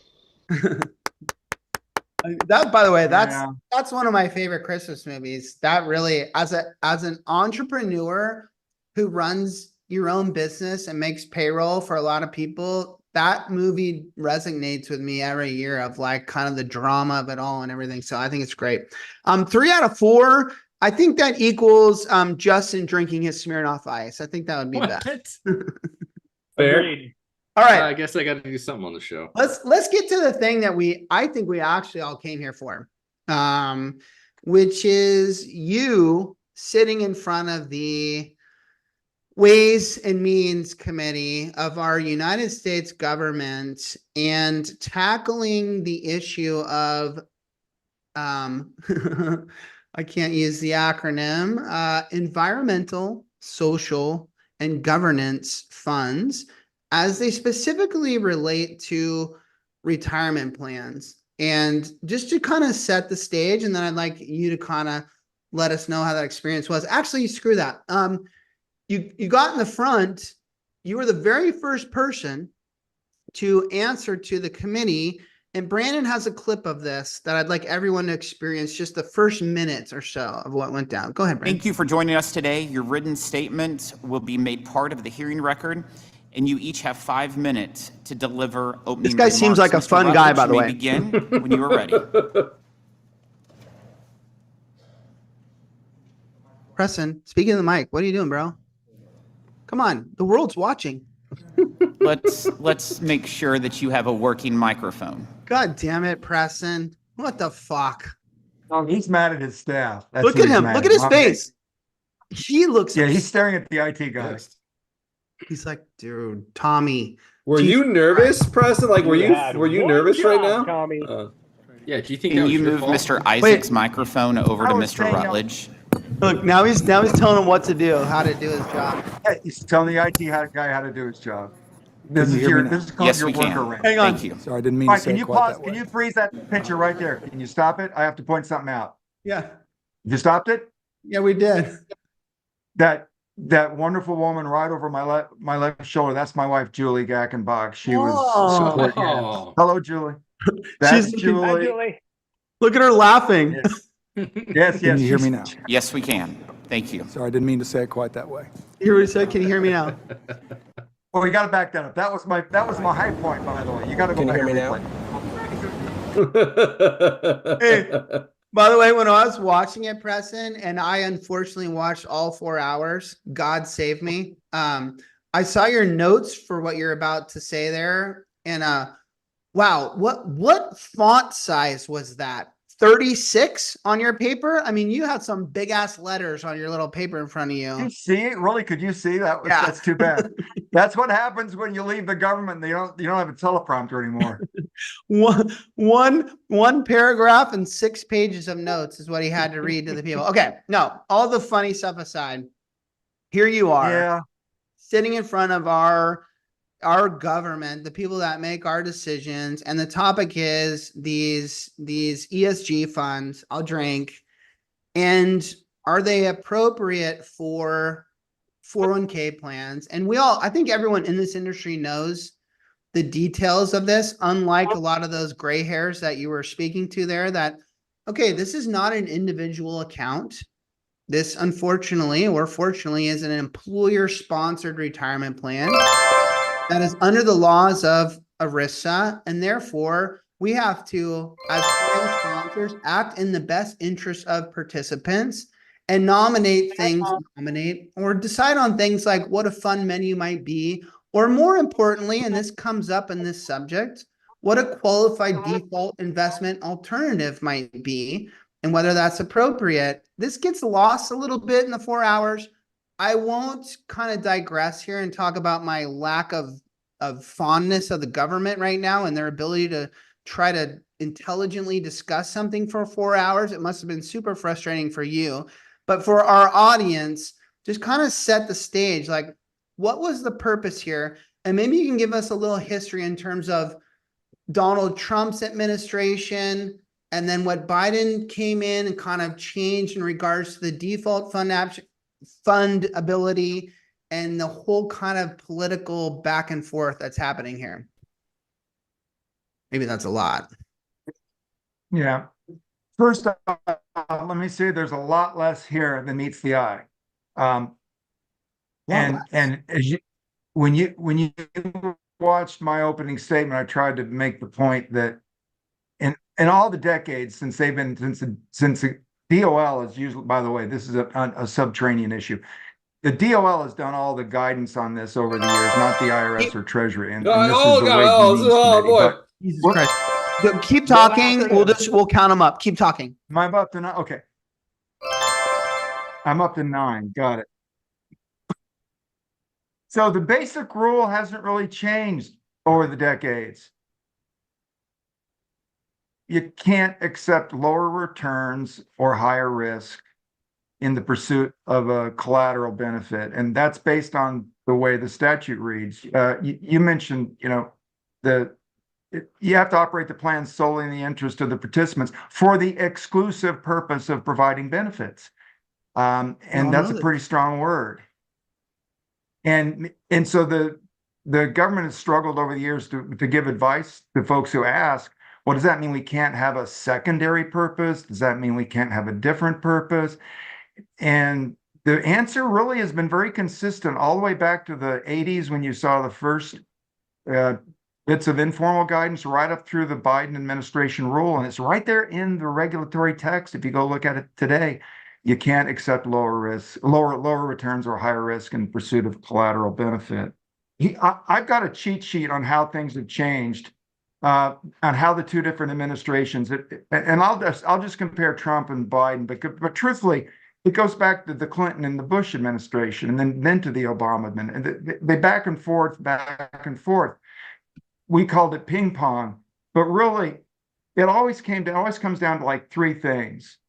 That, by the way, that's one of my favorite Christmas movies. That really, as an entrepreneur who runs your own business and makes payroll for a lot of people, that movie resonates with me every year of like kind of the drama of it all and everything. So I think it's great. 3 out of 4. I think that equals Justin drinking his Smirnoff Ice. I think that would be What? best. Fair. Agreed. All right. I guess I got to do something on the show. Let's get to the thing that I think we actually all came here for, which is you sitting in front of the Ways and Means Committee of our United States government and tackling the issue of I can't use the acronym, environmental, social, and governance funds as they specifically relate to retirement plans. And just to kind of set the stage, and then I'd like you to kind of let us know how that experience was. Actually, screw that. You got in the front, you were the very first person to answer to the committee. And Brandon has a clip of this that I'd like everyone to experience just the first minutes or so of what went down. Go ahead, Brandon. Thank you for joining us today. Your written statement will be made part of the hearing record, and you each have 5 minutes to deliver opening This guy seems remarks. like a Mr. fun guy, Rutledge, by the you may way. begin when you are ready. Preston, speaking of the mic, what are you doing, bro? Come on, the world's watching. Let's make sure that you have a working microphone. God damn it, Preston. What the fuck? Oh, he's mad at his staff. That's Look who at he's him. mad Look at his at. face. He looks Yeah, he's staring at the IT guy. He's like, dude, Tommy. Were Jesus you nervous, Preston? Like, were had you one nervous right job, now? Tommy. Yeah, do you think Can that was you your move fault? Mr. Isaac's microphone over I to was Mr. saying no. Rutledge? Look, now he's telling him what to do, how to do his job. Yeah, he's telling the IT guy how to do his job. This is called Yes, your we can. workaround. Hang on. Thank you. Sorry, I didn't mean All to right, say can it you quite pause? that Can way. you freeze that picture right there? Can you stop it? I have to point something out. Yeah. You stopped it? Yeah, we did. That wonderful woman right over my left shoulder. That's my wife, Julie Gackenbach. She was Oh. supporting. Oh. Hello, Julie. That's She's- Julie. Hi, Julie. Look at her laughing. Yes. Can you hear me now? Yes, we can. Thank you. Sorry, I didn't mean to say it quite that way. You hear what he said? Can you hear me now? Well, we got to back that up. That was my high point, by the way. You got to go Can you back hear me and replay. Hey, by the way, when I was watching it, Preston, and I unfortunately watched all 4 hours, God save me. I saw your notes for what you're about to say there. And wow, what font size was that? 36 on your paper? I mean, you had some big ass letters on your little paper in front of Could you. you see it? Really? Could you see that? Yeah. That's too bad. That's what happens when you leave the government. You don't have a teleprompter anymore. One paragraph and 6 pages of notes is what he had to read to the people. Okay, no, all the funny stuff aside, here you are, Yeah. sitting in front of our government, the people that make our decisions, and the topic is these ESG funds. I'll drink. And are they appropriate for 401k plans? And I think everyone in this industry knows the details of this, unlike a lot of those gray hairs that you were speaking to there, that, okay, this is not an individual account. This, unfortunately, or fortunately, is an employer-sponsored retirement plan that is under the laws of ERISA, and therefore we have to, as plan sponsors, act in the best interest of participants and nominate or decide on things like what a fund menu might be, or more importantly, and this comes up in this subject, what a qualified default investment alternative might be, and whether that's appropriate. This gets lost a little bit in the 4 hours. I won't kind of digress here and talk about my lack of fondness of the government right now and their ability to try to intelligently discuss something for 4 hours. It must have been super frustrating for you. But for our audience, just kind of set the stage. Like, what was the purpose here? And maybe you can give us a little history in terms of Donald Trump's administration, and then what Biden came in and kind of changed in regards to the default fund ability and the whole kind of political back and forth that's happening here. Maybe that's a lot. Yeah. First off, let me say there's a lot less here than meets the eye. And as when you watched my opening statement, I tried to make the point that in all the decades since DOL is usually, by the way, this is a subterranean issue. The DOL has done all the guidance on this over the years, not the IRS or Treasury. And this is the Ways and Means Committee. boy. But Jesus Christ. Keep talking. We'll count them up. Keep talking. am I up to 9? Okay. I'm up to 9. Got it. So the basic rule hasn't really changed over the decades. You can't accept lower returns or higher risk in the pursuit of a collateral benefit. And that's based on the way the statute reads. You mentioned, you have to operate the plan solely in the interest of the participants for the exclusive purpose of providing benefits. And that's a pretty strong word. And so the government has struggled over the years to give advice to folks who ask, well, does that mean we can't have a secondary purpose? Does that mean we can't have a different purpose? And the answer really has been very consistent all the way back to the 80s when you saw the first bits of informal guidance right up through the Biden administration rule. And it's right there in the regulatory text. If you go look at it today, you can't accept lower returns or higher risk in pursuit of collateral benefit. I've got a cheat sheet on how things have changed, on how the two different administrations, and I'll just compare Trump and Biden, but truthfully, it goes back to the Clinton and the Bush administration, and then to the Obama administration. They back and forth. We called it ping pong, but really, it always comes down to like 3 things.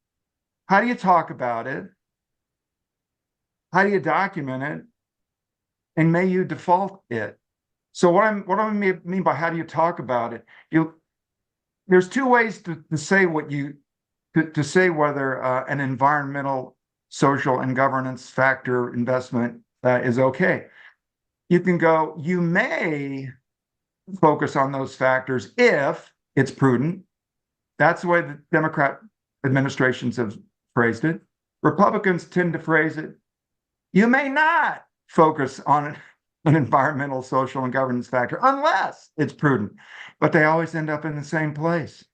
How do you talk about it? How do you document it? And may you default it? So what I mean by how do you talk about it? There's 2 ways to say to say whether an environmental, social, and governance factor investment is okay. You can go, you may focus on those factors if it's prudent. That's the way the Democrat administrations have phrased it. Republicans tend to phrase it, you may not focus on an environmental, social, and governance factor unless it's prudent. But they always end up in the same place.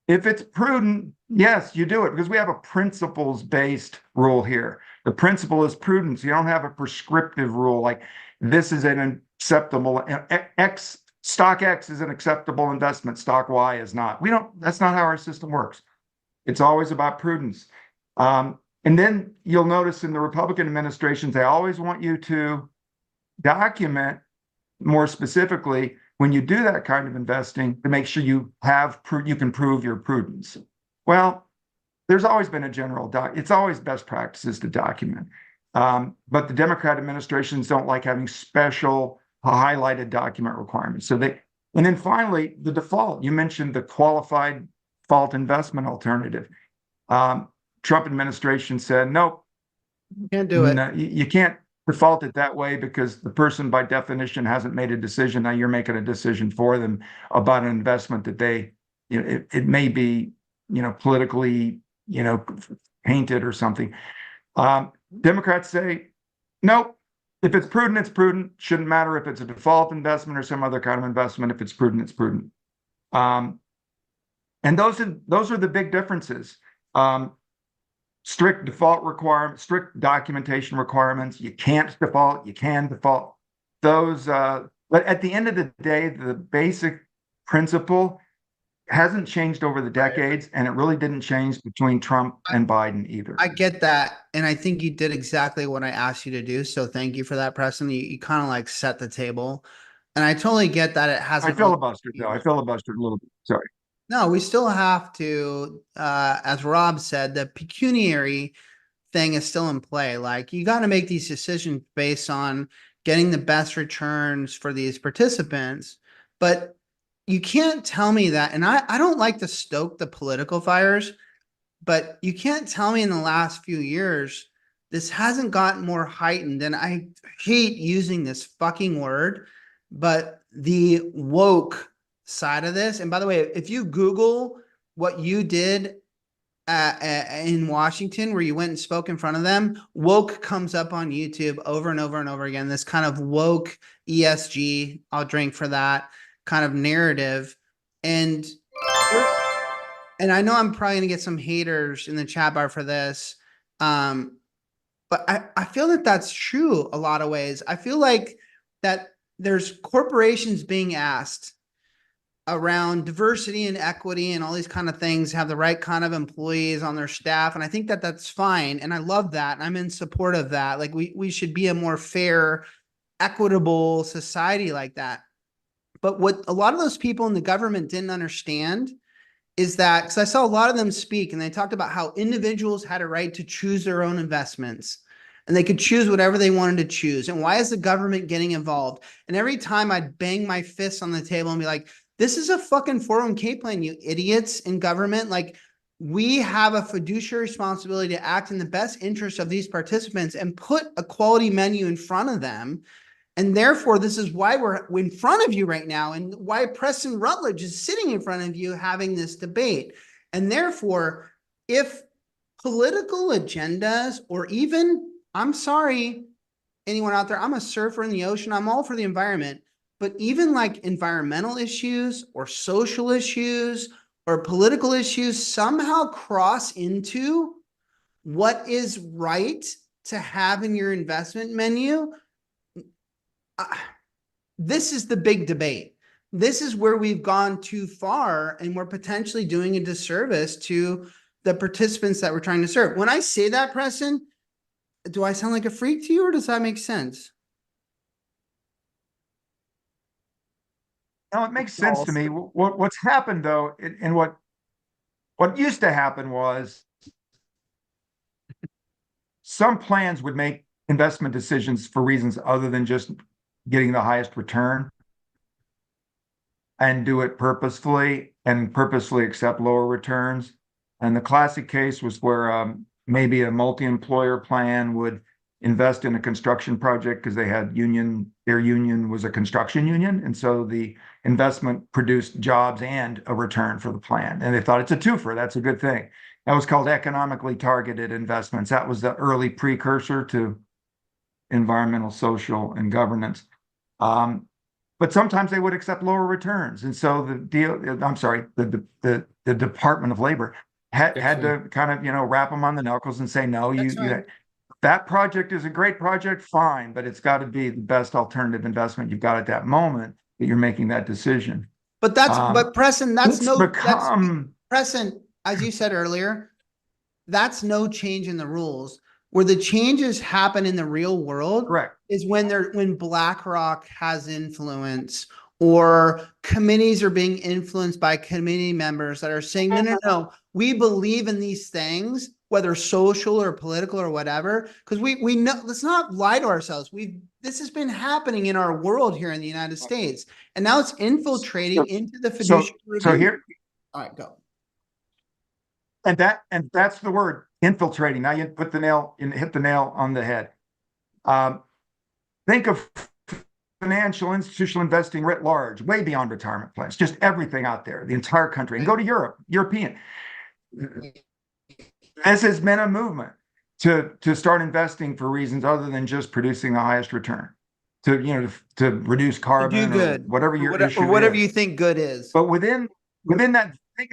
If it's prudent, yes, you do it because we have a principles-based rule here. The principle is prudence. You don't have a prescriptive rule like this is an acceptable stock X is an acceptable investment, stock Y is not. That's not how our system works. It's always about prudence. And then you'll notice in the Republican administrations, they always want you to document more specifically when you do that kind of investing to make sure you can prove your prudence. Well, there's always been a general it's always best practices to document. But the Democrat administrations don't like having special highlighted document requirements. And then finally, the default. You mentioned the qualified default investment alternative. Trump administration said, nope, can't do it. No, you can't default it that way because the person by definition hasn't made a decision. Now you're making a decision for them about an investment that it may be, politically, painted or something. Democrats say, nope, if it's prudent, it's prudent. Shouldn't matter if it's a default investment or some other kind of investment. If it's prudent, it's prudent. And those are the big differences. Strict default requirements, strict documentation requirements. You can't default, you can default. Those, but at the end of the day, the basic principle hasn't changed over the decades, and it really didn't change between Trump and Biden either. I get that, and I think you did exactly what I asked you to do. So thank you for that, Preston. You kind of like set the table, and I totally get that it hasn't. I filibustered though. I filibustered a little bit. Sorry. No, we still have to, as Rob said, the pecuniary thing is still in play. Like you got to make these decisions based on getting the best returns for these participants, but you can't tell me that. And I don't like to stoke the political fires, but you can't tell me in the last few years, this hasn't gotten more heightened. And I hate using this fucking word, but the woke side of this. And by the way, if you Google what you did in Washington, where you went and spoke in front of them, woke comes up on YouTube over and over and over again. This kind of woke ESG, I'll drink for that kind of narrative. And and I know I'm probably gonna get some haters in the chat bar for this. But I feel that that's true a lot of ways. I feel like that there's corporations being asked around diversity and equity and all these kind of things, have the right kind of employees on their staff. And I think that that's fine. And I love that. And I'm in support of that. Like we should be a more fair, equitable society like that. But what a lot of those people in the government didn't understand is that, because I saw a lot of them speak and they talked about how individuals had a right to choose their own investments and they could choose whatever they wanted to choose. And why is the government getting involved? And every time I'd bang my fists on the table and be like, this is a fucking 401k plan, you idiots in government. Like, we have a fiduciary responsibility to act in the best interest of these participants and put a quality menu in front of them. And therefore, this is why we're in front of you right now and why Preston Rutledge is sitting in front of you having this debate. And therefore, if political agendas or even, I'm sorry, anyone out there, I'm a surfer in the ocean, I'm all for the environment, but even like environmental issues or social issues or political issues somehow cross into what is right to have in your investment menu, this is the big debate. This is where we've gone too far and we're potentially doing a disservice to the participants that we're trying to serve. When I say that, Preston, do I sound like a freak to you or does that make sense? No, it makes sense to me. What's happened though, and what used to happen was some plans would make investment decisions for reasons other than just getting the highest return and do it purposefully and purposely accept lower returns. And the classic case was where maybe a multi-employer plan would invest in a construction project because they had their union was a construction union. And so the investment produced jobs and a return for the plan. And they thought it's a twofer, that's a good thing. That was called economically targeted investments. That was the early precursor to environmental, social, and governance. But sometimes they would accept lower returns. And so the Department of Labor had to kind of, wrap them on the knuckles and say, no, that project is a great project, fine, but it's got to be the best alternative investment you've got at that moment that you're making that decision. But but Preston, Preston, as you said earlier, that's no change in the rules. Where the changes happen in the real world, correct, is when BlackRock has influence or committees are being influenced by committee members that are saying, no, we believe in these things, whether social or political or whatever, because we know, let's not lie to ourselves. This has been happening in our world here in the United States, and now it's infiltrating into the fiduciary review. So here, all right, go. And that's the word, infiltrating. Now you hit the nail on the head. Think of financial institutional investing writ large, way beyond retirement plans, just everything out there, the entire country, and go to European. This has been a movement to start investing for reasons other than just producing the highest return, to reduce carbon, do good, or whatever your issue or whatever is. you think good is. But within that, think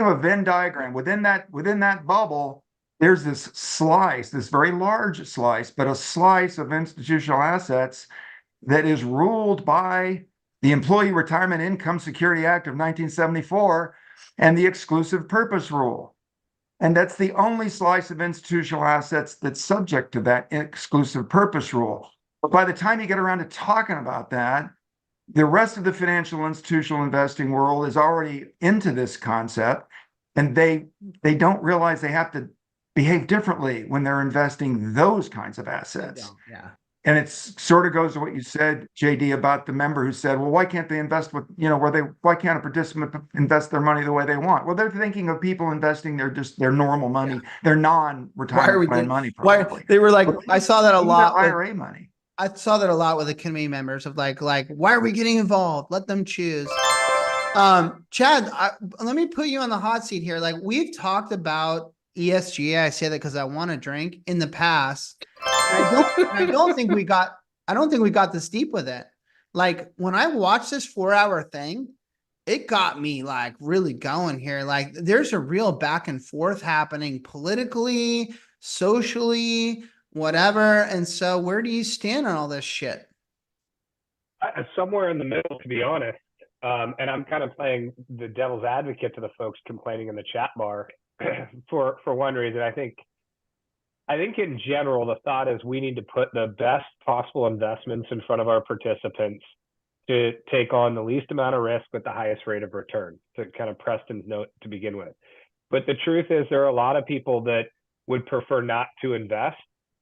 of a Venn diagram. Within that bubble, there's this slice, this very large slice, but a slice of institutional assets that is ruled by the Employee Retirement Income Security Act of 1974 and the exclusive purpose rule. And that's the only slice of institutional assets that's subject to that exclusive purpose rule. But by the time you get around to talking about that, the rest of the financial institutional investing world is already into this concept, and they don't realize they have to behave differently when they're investing those kinds of assets. Yeah. And it sort of goes to what you said, JD, about the member who said, well, why can't they invest with, why can't a participant invest their money the way they want? Well, they're thinking of people investing their normal money, their non-retirement plan money. Probably. They were like, I saw that a lot. IRA money. I saw that a lot with the committee members of like, why are we getting involved? Let them choose. Chad, let me put you on the hot seat here. Like, we've talked about ESG. I say that because I want to drink in the past. I don't think we got this deep with it. Like, when I watched this 4-hour thing, it got me like really going here. Like there's a real back and forth happening politically, socially, whatever. And so where do you stand on all this shit? Somewhere in the middle, to be honest. And I'm kind of playing the devil's advocate to the folks complaining in the chat bar for one reason. I think in general, the thought is we need to put the best possible investments in front of our participants to take on the least amount of risk with the highest rate of return, to kind of Preston's note to begin with. But the truth is there are a lot of people that would prefer not to invest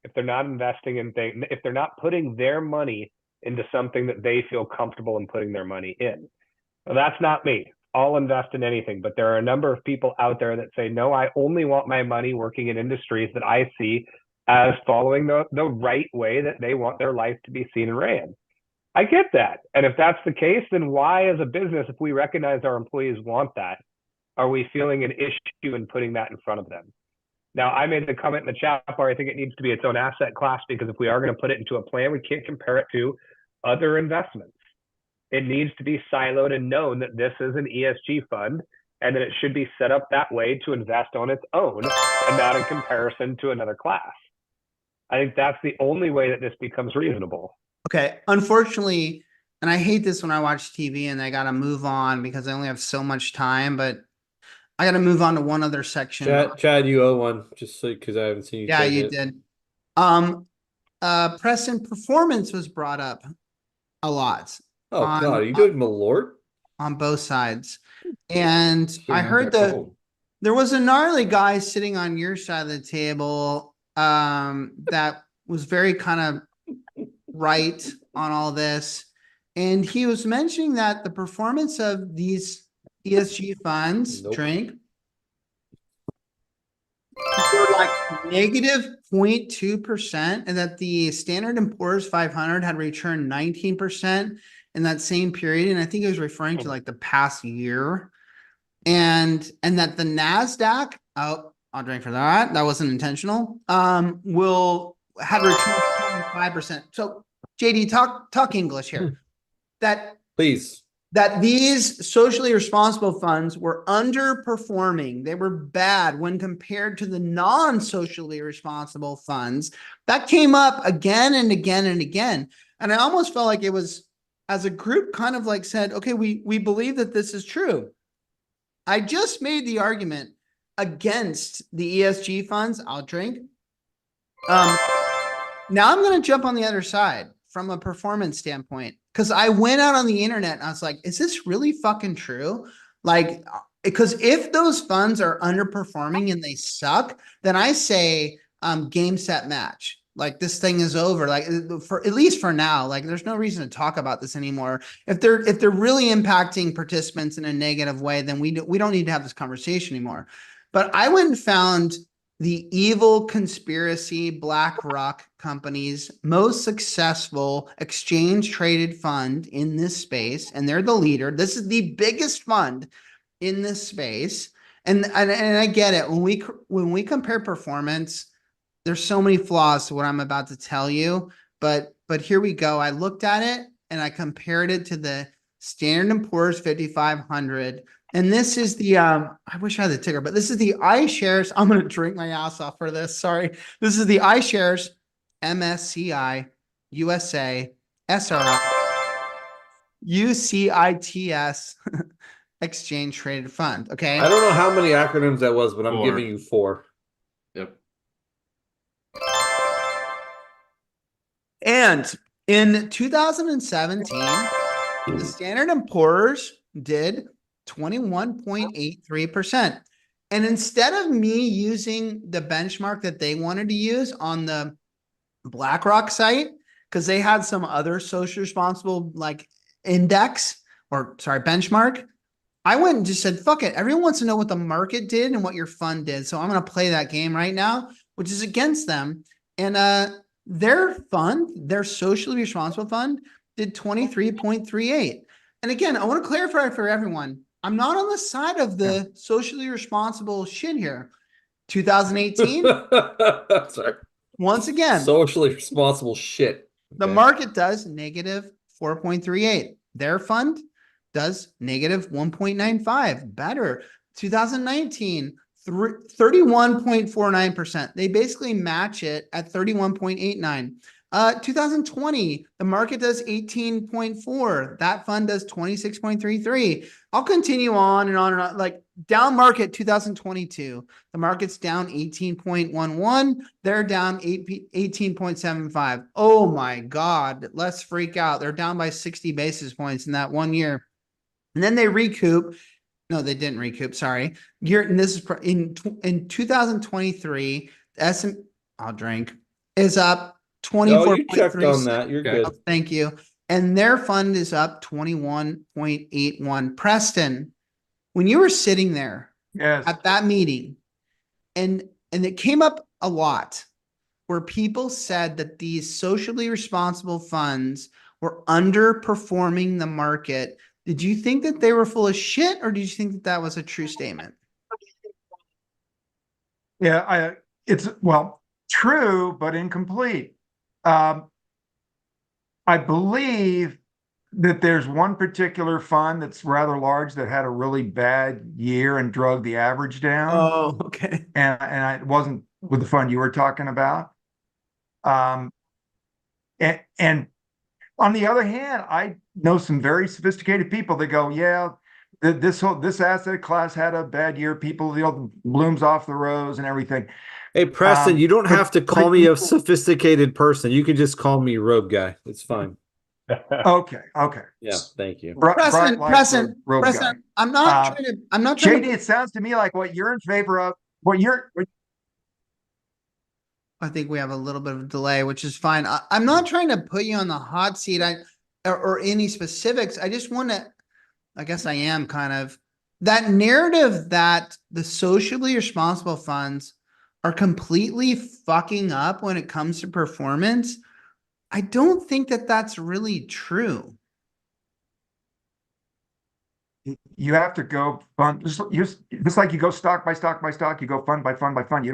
if they're not investing in things, if they're not putting their money into something that they feel comfortable in putting their money in. Well, that's not me. I'll invest in anything, but there are a number of people out there that say, no, I only want my money working in industries that I see as following the right way that they want their life to be seen and ran. I get that. And if that's the case, then why as a business, if we recognize our employees want that, are we feeling an issue in putting that in front of them? Now, I made the comment in the chat bar, I think it needs to be its own asset class, because if we are going to put it into a plan, we can't compare it to other investments. It needs to be siloed and known that this is an ESG fund and that it should be set up that way to invest on its own and not in comparison to another class. I think that's the only way that this becomes reasonable. Okay. Unfortunately, and I hate this when I watch TV and I got to move on because I only have so much time, but I got to move on to one other section. Chad, you owe one, just so because I haven't seen you. Yeah, you did. Preston, performance was brought up a lot. Oh God, are you doing Malort? On both sides. And I heard there was a gnarly guy sitting on your side of the table that was very kind of right on all this. And he was mentioning that the performance of these ESG funds, were like negative 0.2%, and that the Standard & Poor's 500 had returned 19% in that same period. And I think it was referring to like the past year. And that the NASDAQ, oh, I'll drink for that. That wasn't intentional. Will have returned 25%. So JD, talk English here. Please. That these socially responsible funds were underperforming. They were bad when compared to the non-socially responsible funds. That came up again and again and again. And I almost felt like it was, as a group, kind of like said, okay, we believe that this is true. I just made the argument against the ESG funds. I'll drink. Now I'm going to jump on the other side from a performance standpoint, because I went out on the internet and I was like, is this really fucking true? Like, because if those funds are underperforming and they suck, then I say game, set, match. Like, this thing is over. Like, for at least for now, like there's no reason to talk about this anymore. If they're really impacting participants in a negative way, then we don't need to have this conversation anymore. But I went and found the evil conspiracy BlackRock company's most successful exchange traded fund in this space, and they're the leader. This is the biggest fund in this space, and I get it. When we compare performance, there's so many flaws to what I'm about to tell you, but here we go. I looked at it and I compared it to the Standard & Poor's 5500. And this is the, I wish I had the ticker, but this is the iShares. I'm going to drink my ass off for this. Sorry. This is the iShares MSCI USA SRI UCITS exchange traded fund. Okay. I don't know how many acronyms that was, but I'm giving you 4. Yep. And in 2017, the Standard & Poor's did 21.83%. And instead of me using the benchmark that they wanted to use on the BlackRock site, because they had some other socially responsible like index or benchmark, I went and just said, fuck it. Everyone wants to know what the market did and what your fund did. So I'm going to play that game right now, which is against them. And their fund, their socially responsible fund, did 23.38. And again, I want to clarify for everyone, I'm not on the side of the socially responsible shit here. 2018. Sorry. Once again, socially responsible shit. The market does negative 4.38. Their fund does negative 1.95, better. 2019, 31.49%. They basically match it at 31.89. 2020, the market does 18.4. That fund does 26.33. I'll continue on and on and on. Like down market 2022, the market's down 18.11. They're down 18.75. Oh my God, let's freak out. They're down by 60 basis points in that 1 year. And then they recoup. No, they didn't recoup. Sorry. And this is in 2023. I'll drink is up 24. Oh, you checked on that. You're Okay. good. Thank you. And their fund is up 21.81. Preston, when you were sitting there Yes. at that meeting, and it came up a lot where people said that these socially responsible funds were underperforming the market. Did you think that they were full of shit, or did you think that that was a true statement? Yeah, it's true, but incomplete. I believe that there's one particular fund that's rather large that had a really bad year and drug the average down. Oh, okay. And it wasn't with the fund you were talking about. And on the other hand, I know some very sophisticated people that go, yeah, this asset class had a bad year. People, blooms off the rose and everything. Hey, Preston, you don't have to call me a sophisticated person. You can just call me rogue guy. It's fine. Okay. Yeah, thank you. Preston, I'm not trying JD, to. it sounds to me like what you're in favor of, I think we have a little bit of a delay, which is fine. I'm not trying to put you on the hot seat or any specifics. I just want to, I guess I am kind of, that narrative that the socially responsible funds are completely fucking up when it comes to performance. I don't think that that's really true. you have to go fund, just like you go stock by stock by stock, you go fund by fund by fund. You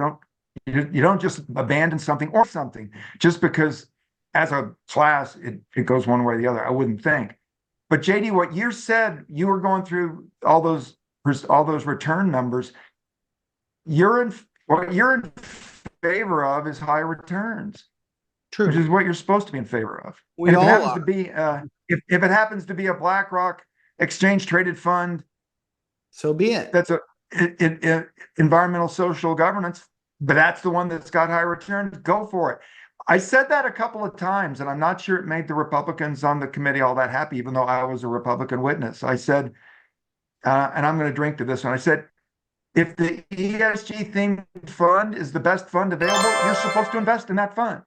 don't just abandon something or something just because as a class it goes one way or the other. I wouldn't think. But JD, what you said, you were going through all those return numbers. What you're in favor of is higher returns. True. Which is what you're supposed to be in favor of. We and if all it happens are. to be if it happens to be a BlackRock exchange traded fund, so be it. That's environmental social governance, but that's the one that's got high returns. Go for it. I said that a couple of times, and I'm not sure it made the Republicans on the committee all that happy, even though I was a Republican witness. I said, and I'm going to drink to this one. I said, if the ESG themed fund is the best fund available, you're supposed to invest in that fund.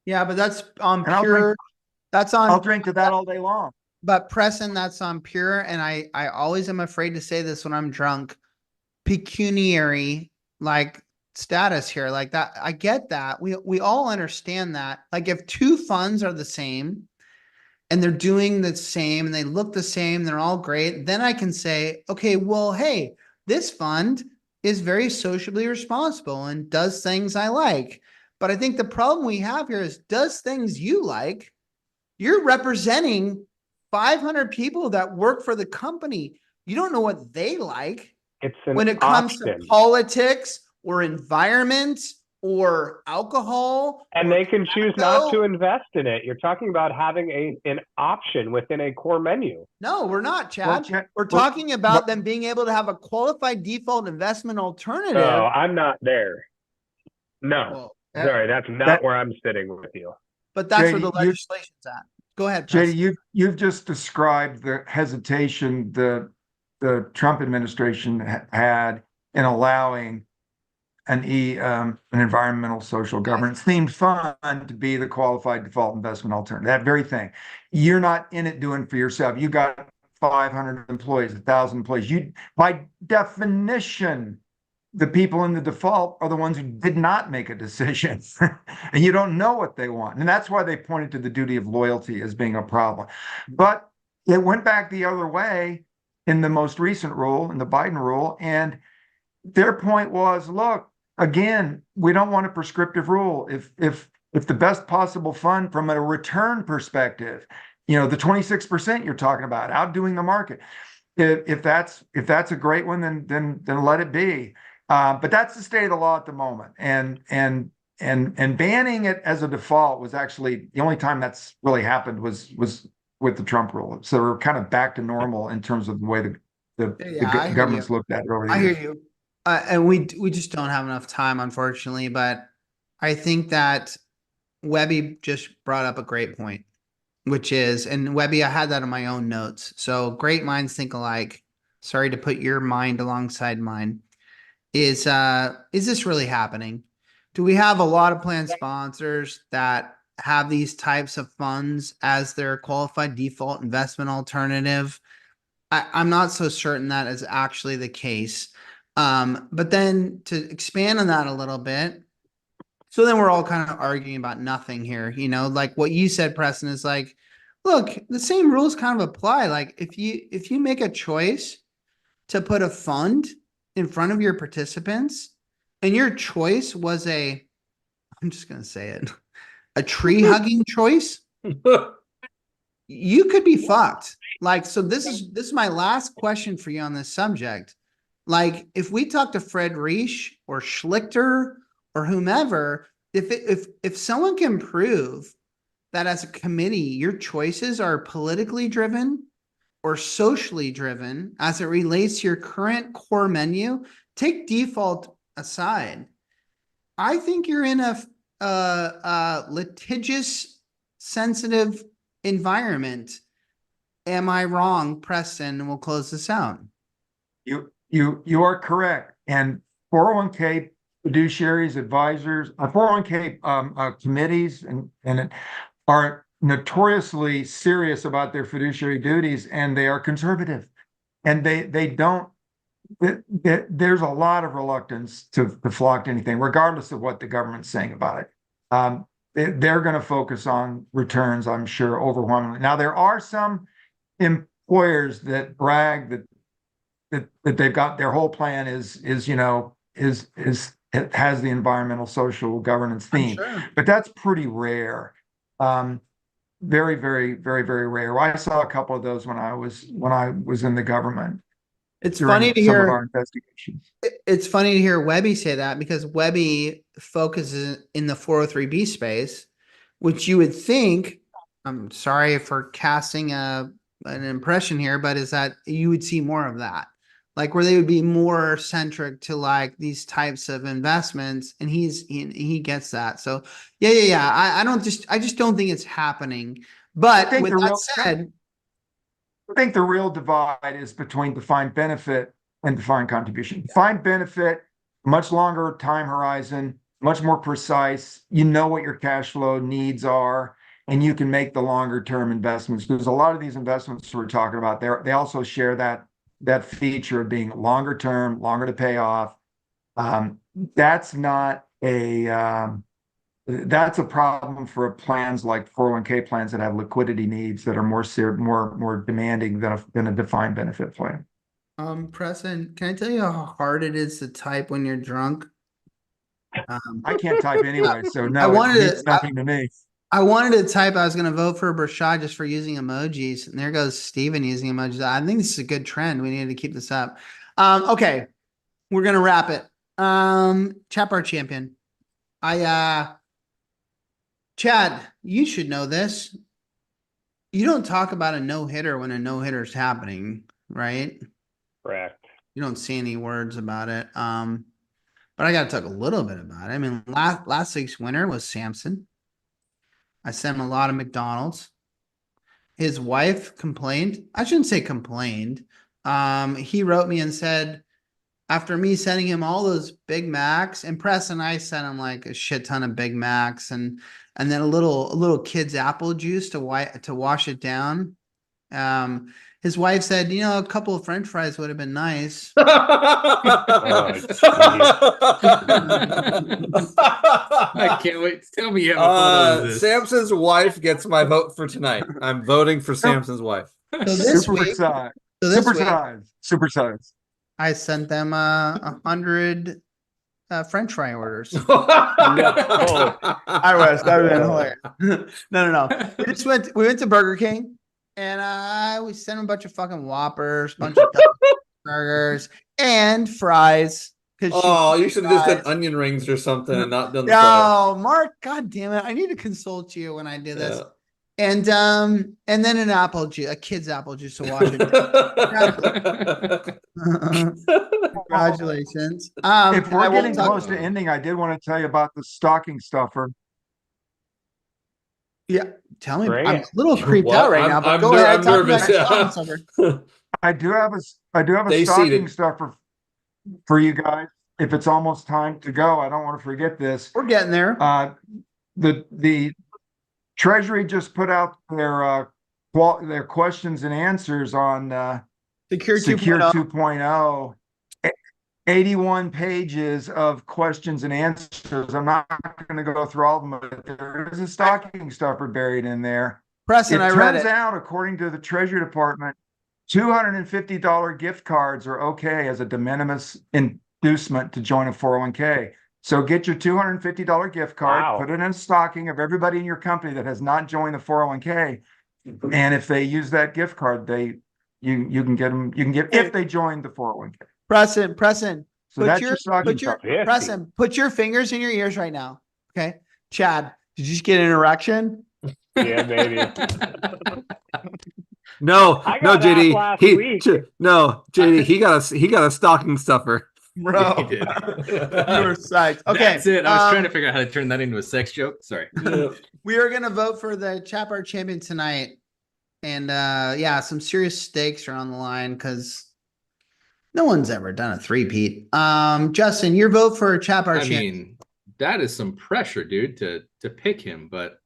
Yeah, but that's on And pure. I'll drink to that all day long. But Preston, that's on pure, and I always am afraid to say this when I'm drunk, pecuniary like status here, like that. I get that. We all understand that. Like if two funds are the same and they're doing the same and they look the same, they're all great, then I can say, okay, well, hey, this fund is very socially responsible and does things I like. But I think the problem we have here is does things you like. You're representing 500 people that work for the company. You don't know what they like. It's when it comes to politics or environment or alcohol. And or they can choose tobacco. not to invest in it. You're talking about having an option within a core menu. No, we're not, Chad. We're talking about them being able to have a qualified default investment alternative. Oh, I'm not there. No. Well, sorry, that's not where I'm sitting with you. But that's JD, where the legislation's at. Go ahead, JD, you've just described the hesitation the Trump administration had in allowing an environmental social governance themed fund to be the qualified default investment alternative. That very thing. You're not in it doing for yourself. You got 500 employees, 1,000 employees. You, by definition, the people in the default are the ones who did not make a decision and you don't know what they want. And that's why they pointed to the duty of loyalty as being a problem. But it went back the other way in the most recent rule, in the Biden rule. And their point was, look, again, we don't want a prescriptive rule. If the best possible fund from a return perspective the 26% you're talking about, outdoing the market. If that's a great one, then let it be. But that's the state of the law at the moment. And banning it as a default was actually the only time that's really happened was with the Trump rule. So we're kind of back to normal in terms of the way the government's looked at it over the I years. hear you. And we just don't have enough time, unfortunately. But I think that Webby just brought up a great point, which is, and Webby, I had that in my own notes. So great minds think alike. Sorry to put your mind alongside mine. Is this really happening? Do we have a lot of plan sponsors that have these types of funds as their qualified default investment alternative? I'm not so certain that is actually the case. But then to expand on that a little bit, so then we're all kind of arguing about nothing here, like what you said, Preston, is like, look, the same rules kind of apply. Like if you make a choice to put a fund in front of your participants and your choice was I'm just going to say it, a tree hugging choice, you could be fucked. Like, so this is my last question for you on this subject. Like, if we talk to Fred Reich or Schlichter or whomever, if someone can prove that as a committee, your choices are politically driven or socially driven as it relates to your current core menu, take default aside, I think you're in a litigious, sensitive environment. Am I wrong, Preston? We'll close this out. You are correct. And 401k fiduciaries, advisors, 401k committees, and are notoriously serious about their fiduciary duties, and they are conservative, and they don't. There's a lot of reluctance to flock to anything, regardless of what the government's saying about it. They're going to focus on returns, I'm sure, overwhelmingly. Now, there are some employers that brag that they've got their whole plan is it has the environmental, social, governance theme, but that's pretty rare. Very, very, very, very rare. I saw a couple of those when I was in the government. It's funny to hear some of our investigations. It's funny to hear Webby say that, because Webby focuses in the 403B space, which you would think, I'm sorry for casting an impression here, but is that you would see more of that, like where they would be more centric to like these types of investments, and he gets that. So yeah. I just don't think it's happening. But with that said, I think the real divide is between defined benefit and defined contribution. Defined benefit, much longer time horizon, much more precise. You know what your cash flow needs are, and you can make the longer term investments, because a lot of these investments we're talking about, they also share that feature of being longer term, longer to pay off. That's not that's a problem for plans like 401k plans that have liquidity needs that are more demanding than a defined benefit plan. Preston, can I tell you how hard it is to type when you're drunk? I can't type anyway, so no, it means nothing to me. I wanted to type I was going to vote for Brashad just for using emojis, and there goes Steven using emojis. I think this is a good trend. We need to keep this up. Okay, we're going to wrap it. Chap our champion. Chad, you should know this. You don't talk about a no-hitter when a no-hitter is happening, right? Correct. You don't see any words about it. But I got to talk a little bit about it. I mean, last week's winner was Samson. I sent him a lot of McDonald's. His wife complained. I shouldn't say complained. He wrote me and said, after me sending him all those Big Macs, and Preston, I sent him like a shit ton of Big Macs and then a little kid's apple juice to wash it down. His wife said, a couple of French fries would have been nice. I can't wait. Tell me you have a photo of this. Samson's wife gets my vote for tonight. I'm voting for Samson's wife. So this Super week, size. Super size. I sent them 100 French fry orders. I was. That would have been hilarious. No. We went to Burger King. and we sent him a bunch of fucking Whoppers, bunch of burgers, and fries. Oh, you should have just done onion rings or something and not done the No, Mark, God damn it. I need to consult you when I do this. Yeah. And then an apple juice, a kid's apple juice to wash it. Congratulations. If we're getting close to ending, I did want to tell you about the stocking stuffer. Yeah, tell me. Great. I'm a little creeped Well, out right now, but I'm go ahead. I'm Talk about nervous, your yeah. stocking stuffer. I do have a Stay stocking seated. stuffer for you guys. If it's almost time to go, I don't want to forget this. We're getting there. The Treasury just put out their questions and answers on Secure Secure 2.0. 2.0. 81 pages of questions and answers. I'm not going to go through all of them, but there is a stocking stuffer buried in there. Preston, I read turns it. out, according to the Treasury Department, $250 gift cards are okay as a de minimis inducement to join a 401k. So get your $250 gift card, Wow. put it in a stocking of everybody in your company that has not joined the 401k. And if they use that gift card, you can get them, you can get if they join the 401k. Preston, So that's your stocking stuffer. Preston, put your fingers in your ears right now. Okay. Chad, did you just get an erection? Yeah, maybe. No, I no, got asked JD. last He week. no, JD. He got a stocking stuffer. Bro, He did. you were psyched. Okay. That's it. I was trying to figure out how to turn that into a sex joke. Sorry. We are gonna vote for the Chat Bar champion tonight. And yeah, some serious stakes are on the line because no one's ever done a three-peat. Justin, your vote for Chat Bar I champion. mean, that is some pressure, dude, to pick him, but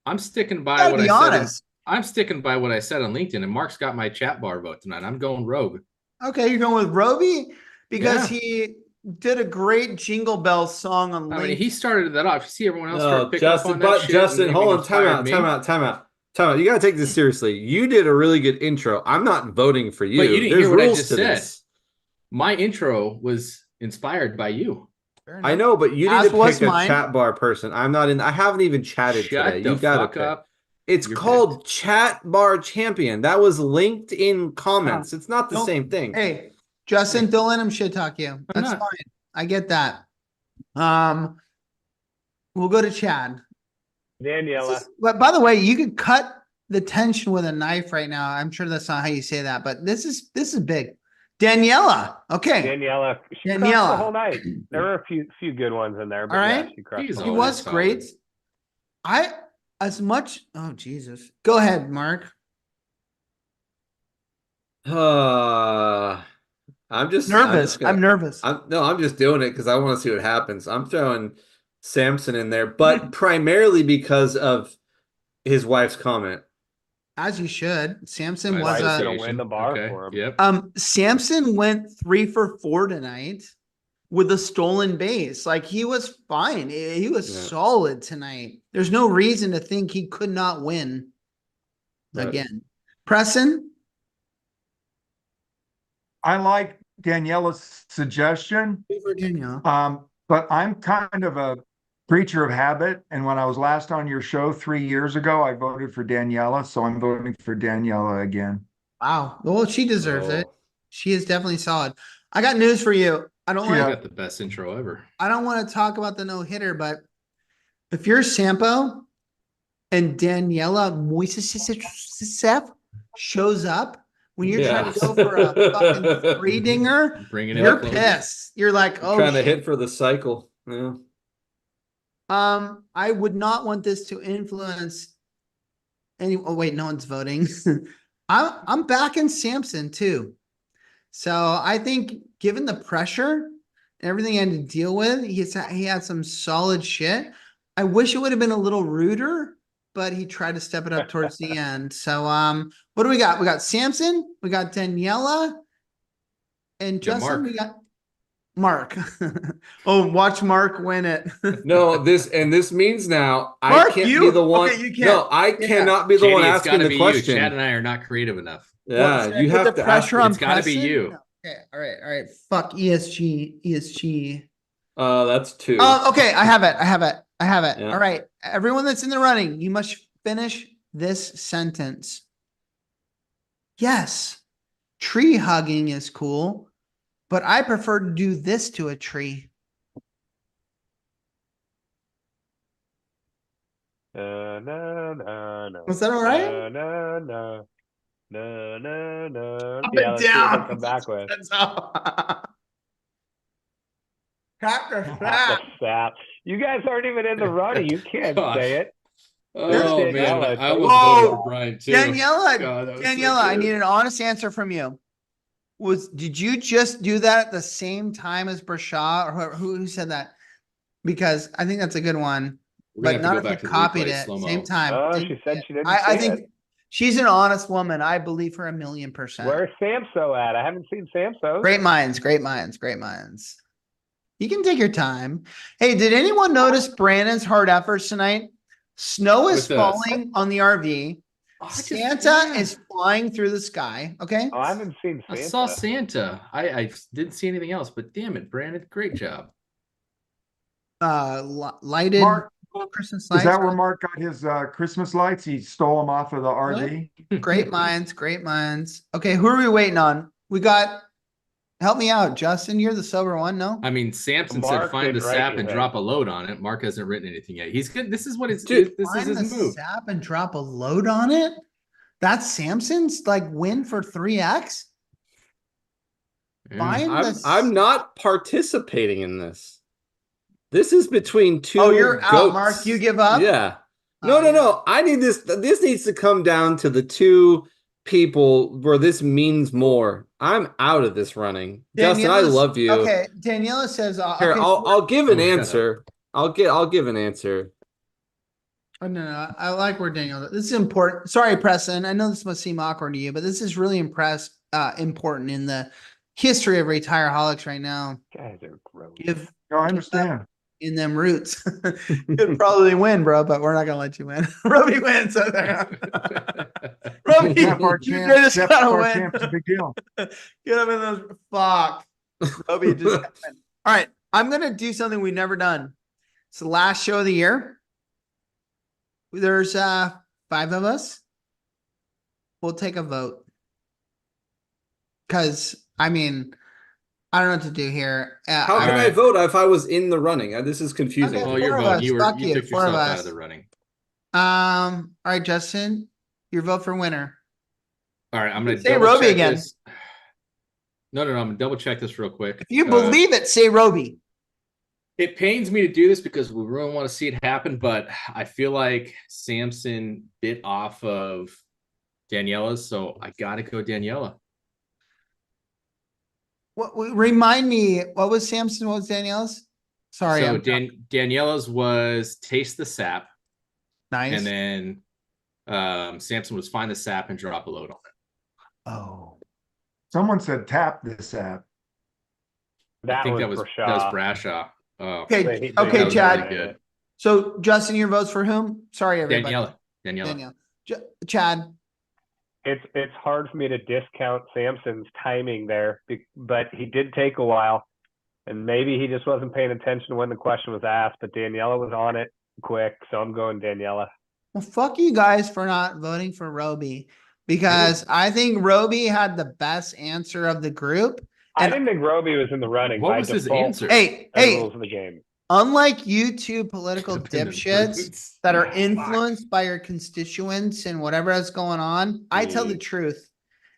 I'm sticking by Gotta what be I said. honest. I'm sticking by what I said on LinkedIn, and Mark's got my chat bar vote tonight. I'm going rogue. Okay, you're going with Roby because Yeah. he did a great Jingle Bells song on LinkedIn. I mean, he started that off. You see everyone else No, start picking up Justin, on that but shit. Justin, and hold even on, time inspired out. me. You got to take this seriously. You did a really good intro. I'm not voting for you. But you didn't There's hear what I rules just to said. this. My intro was inspired by you. I know, but you need As to was pick a mine. chat bar person. I'm not in. I haven't even chatted Shut today. the You got to fuck pick. up. It's You're called Chat Bar Champion. That was linked in comments. It's not the Don't- same thing. Hey, Justin, don't let him shit talk you. That's not. fine. I get that. We'll go to Chad. Daniela. But by the way, you could cut the tension with a knife right now. I'm sure that's not how you say that, but this is big. Daniela. Okay. Daniela. She crushed Daniela. the whole night. There were a few good ones in there, but All yeah, right. she crushed He's the He whole was solid. great. Oh Jesus. Go ahead, Mark. I'm just Nervous. I'm I'm nervous. I'm just doing it because I want to see what happens. I'm throwing Samson in there, but primarily because of his wife's comment. As you should. Samson By was Wife's a gonna win the bar for him. Yep. Samson went 3 for 4 tonight with a stolen base. Like he was fine. He was Yeah. solid tonight. There's no reason to think he could not win Right. again. Preston? I like Daniela's suggestion, Virginia. but I'm kind of a creature of habit. And when I was last on your show 3 years ago, I voted for Daniela. So I'm voting for Daniela again. Wow. Well, she deserves it. Oh. She is definitely solid. I got news for you. I don't I want got the best intro ever. to talk about the no-hitter, but if you're Sampo and Daniela Moises shows up when you're trying to go for a fucking three-dinger, Bringing it you're up close. pissed. You're like, oh, Trying to shit. hit for the cycle. Yeah. I would not want this to influence any. Oh wait, no one's voting. I'm backing Samson too. So I think, given the pressure and everything he had to deal with, he had some solid shit. I wish it would have been a little ruder, but he tried to step it up towards the end. So what do we got? We got Samson, we got Daniela, and Justin. Mark. We got Mark. Oh, watch Mark win it. No, this means now Mark, I can't you? be the one. Okay, you can't. No, I Yeah. cannot be the JD, one it's asking gotta the be question. You. Chad and I are not creative enough. Yeah, Should I you put have the to pressure ask. on It's gotta be Preston? you. No. Okay, all right. Fuck ESG. That's 2. Okay, I have it. Yeah. All right, everyone that's in the running, you must finish this sentence. Yes, tree hugging is cool, but I prefer to do this to a tree. No, no, no, no. Was that all right? No, no, no. No, no, no. Up Yeah, and let's see what they down. come back with. That's all. Cracker Not snap. the sap. You guys aren't even in the running. You can't Gosh. say it. Oh There's man, Daniela. I almost Whoa. voted for Brian too. Daniela, God, that was so Daniela, I good. need an honest answer from you. Did you just do that at the same time as Brashad, or who said that? Because I think that's a good one, We're gonna but have to not go if you back to the copied replay it slow-mo. same time. Oh, she said she didn't I say think it. she's an honest woman. I believe her 1,000,000%. Where's Samso at? I haven't seen Samso. Great minds, great minds, great minds. You can take your time. Hey, did anyone notice Brandon's hard efforts tonight? Snow is With us. falling on the RV. Santa is flying through the sky. Okay. Oh, I haven't seen I Santa. saw Santa. I didn't see anything else, but damn it, Brandon, great job. Lighted Mark, Christmas lights. is that where Mark got his Christmas lights? He stole them off of the RV. Great minds, great minds. Okay, who are we waiting on? We got. Help me out, Justin. You're the sober one, no? I mean, Samson Mark said find the didn't write sap and anything. drop a load on it. Mark hasn't written anything yet. He's good. This is what it's. Dude, This is Find his the move. sap and drop a load on it. That's Samson's like win for 3x. Yeah. Find the. I'm not participating in this. This is between two. Oh, you're out, goats. Mark. You give up? Yeah. Oh, No. I need this. This needs to come down to the two people where this means more. I'm out of this running. Justin, I love you. Okay, Daniela says. Here, Okay, I'll give an Oh, shut answer. I'll give an answer. Oh, no, I like where Daniel. This is important. Sorry, Preston. I know this must seem awkward to you, but this is really important in the history of Retireholics right now. Guys are gross. I understand. In them roots, you'd probably win, bro. But we're not gonna let you win. Roby wins. So Roby, Jeff, our you champ. just Jeff, gotta our win. champ is a big deal. Get him in those. Fuck. Roby just. All right, I'm gonna do something we've never done. It's the last show of the year. There's 5 of us. We'll take a vote. Because, I mean, I don't know what to do here. How can I vote if I was in the running? This is confusing. Okay. Well, you're 4 of voting. us. You Fuck took 4 of yourself out us. of the running. All right, Justin, your vote for winner. All right, I'm gonna Say double Roby check again. this. No, I'm gonna double check this real quick. If you believe it, say Roby. It pains me to do this because we really want to see it happen, but I feel like Samson bit off of Daniela's, so I gotta go Daniela. Remind me, what was Samson? What was Danielle's? Sorry. So Daniela's was taste the sap, Nice. and then Samson was find the sap and drop a load on it. Oh. Someone said tap this app. That I think was that was Brashaw. Brashaw. Oh, Okay, They okay, was Chad. really good. So, Justin, your vote's for whom? Sorry, everybody. Daniela. Danielle. Chad. It's hard for me to discount Samson's timing there, but he did take a while, and maybe he just wasn't paying attention when the question was asked. But Daniela was on it quick, so I'm going Daniela. Well, fuck you guys for not voting for Roby, because I think Roby had the best answer of the group. I didn't think Roby was in the running. What by was his default answer? Hey, as rules of the game. unlike you two political Jump in the dipshits roots. that are influenced by your constituents and whatever is going on, I tell the truth.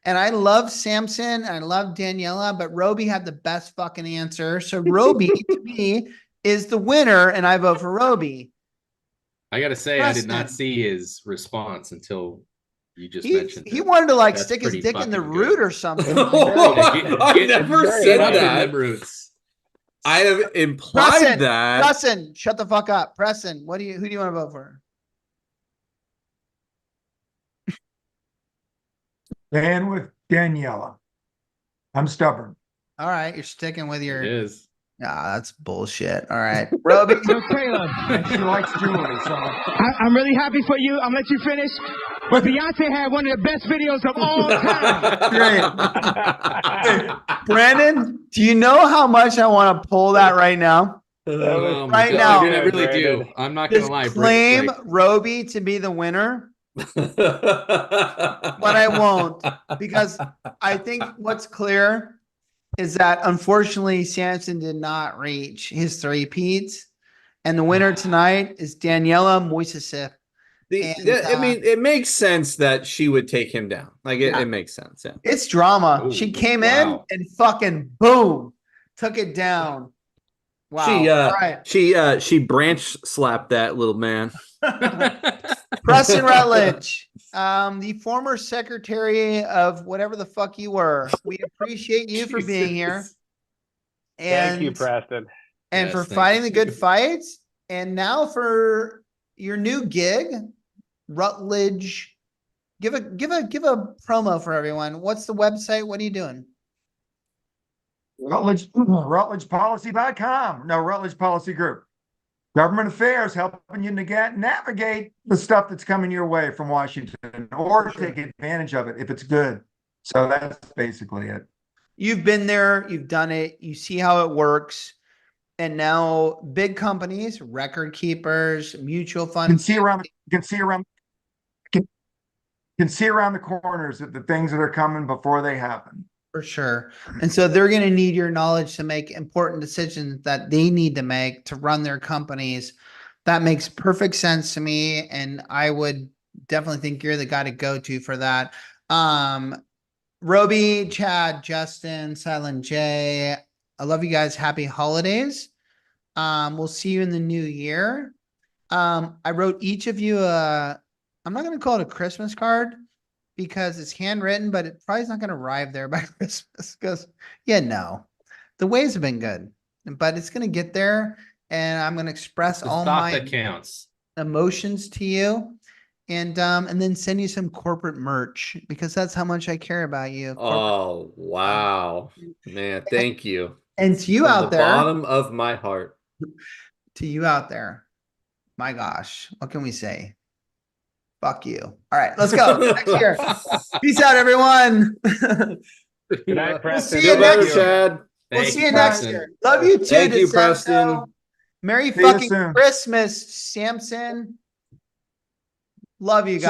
And I love Samson and I love Daniela, but Roby had the best fucking answer. So Roby to me is the winner, and I vote for Roby. I gotta say, I did not Preston. see his response until you just mentioned He it. wanted to like That's stick his pretty dick in the fucking root good. or something. I never said Get up in that. them roots. I have implied Preston, that. Preston, shut the fuck up. Preston, who do you want to vote for? And with Daniela. I'm stubborn. All right, you're sticking with your. It is. Ah, that's bullshit. All right, Roby. Caleb, And she likes jewelry, so I'm really happy for you. I'm gonna let you finish. But Beyonce had one of the best videos of all time. Great. Brandon, do you know how much I want to pull that right now? Oh my Right God, now. I really Brandon. do. I'm not gonna Just lie. claim Like, Roby to be the winner. but I won't, because I think what's clear is that unfortunately Samson did not reach his three-peats, and the winner tonight is Daniela Moiseseff. I mean, it makes sense that she would take him down. Like it makes sense. Yeah. It's drama. Ooh, She came in and fucking boom, took it down. Wow. She branch slapped that little man. Preston Rutledge, the former secretary of whatever the fuck you were. We appreciate you for being here. And Thank you, Preston. And Yes, for thank fighting you. the good fights. And now for your new gig, Rutledge. Give a promo for everyone. What's the website? What are you doing? RutledgePolicy.com. No, Rutledge Policy Group. Government affairs, helping you navigate the stuff that's coming your way from Washington, or take advantage of it if it's good. So that's basically it. You've been there, you've done it, you see how it works. And now big companies, record keepers, mutual funds. Can see around the corners of the things that are coming before they happen. For sure. And so they're going to need your knowledge to make important decisions that they need to make to run their companies. That makes perfect sense to me. And I would definitely think you're the guy to go to for that. Roby, Chad, Justin, Silent J, I love you guys. Happy holidays. We'll see you in the new year. I wrote each of you I'm not going to call it a Christmas card, because it's handwritten, but it probably is not going to arrive there by Christmas, because the waves have been good, but it's going to get there, and I'm going to express all my emotions to you, and then send you some corporate merch, because that's how much I care about you. Oh, wow, man. Thank you. And to you From out the there, bottom of my heart, to you out there, my gosh, what can we say? Fuck you. All right, let's go. Next year. Peace out, everyone. Good night, Preston. We'll see you next year. Chad. We'll see you next year. Love you too. Thank you, DeSanto. Preston. Merry See you fucking soon. Christmas, Samson. Love you guys.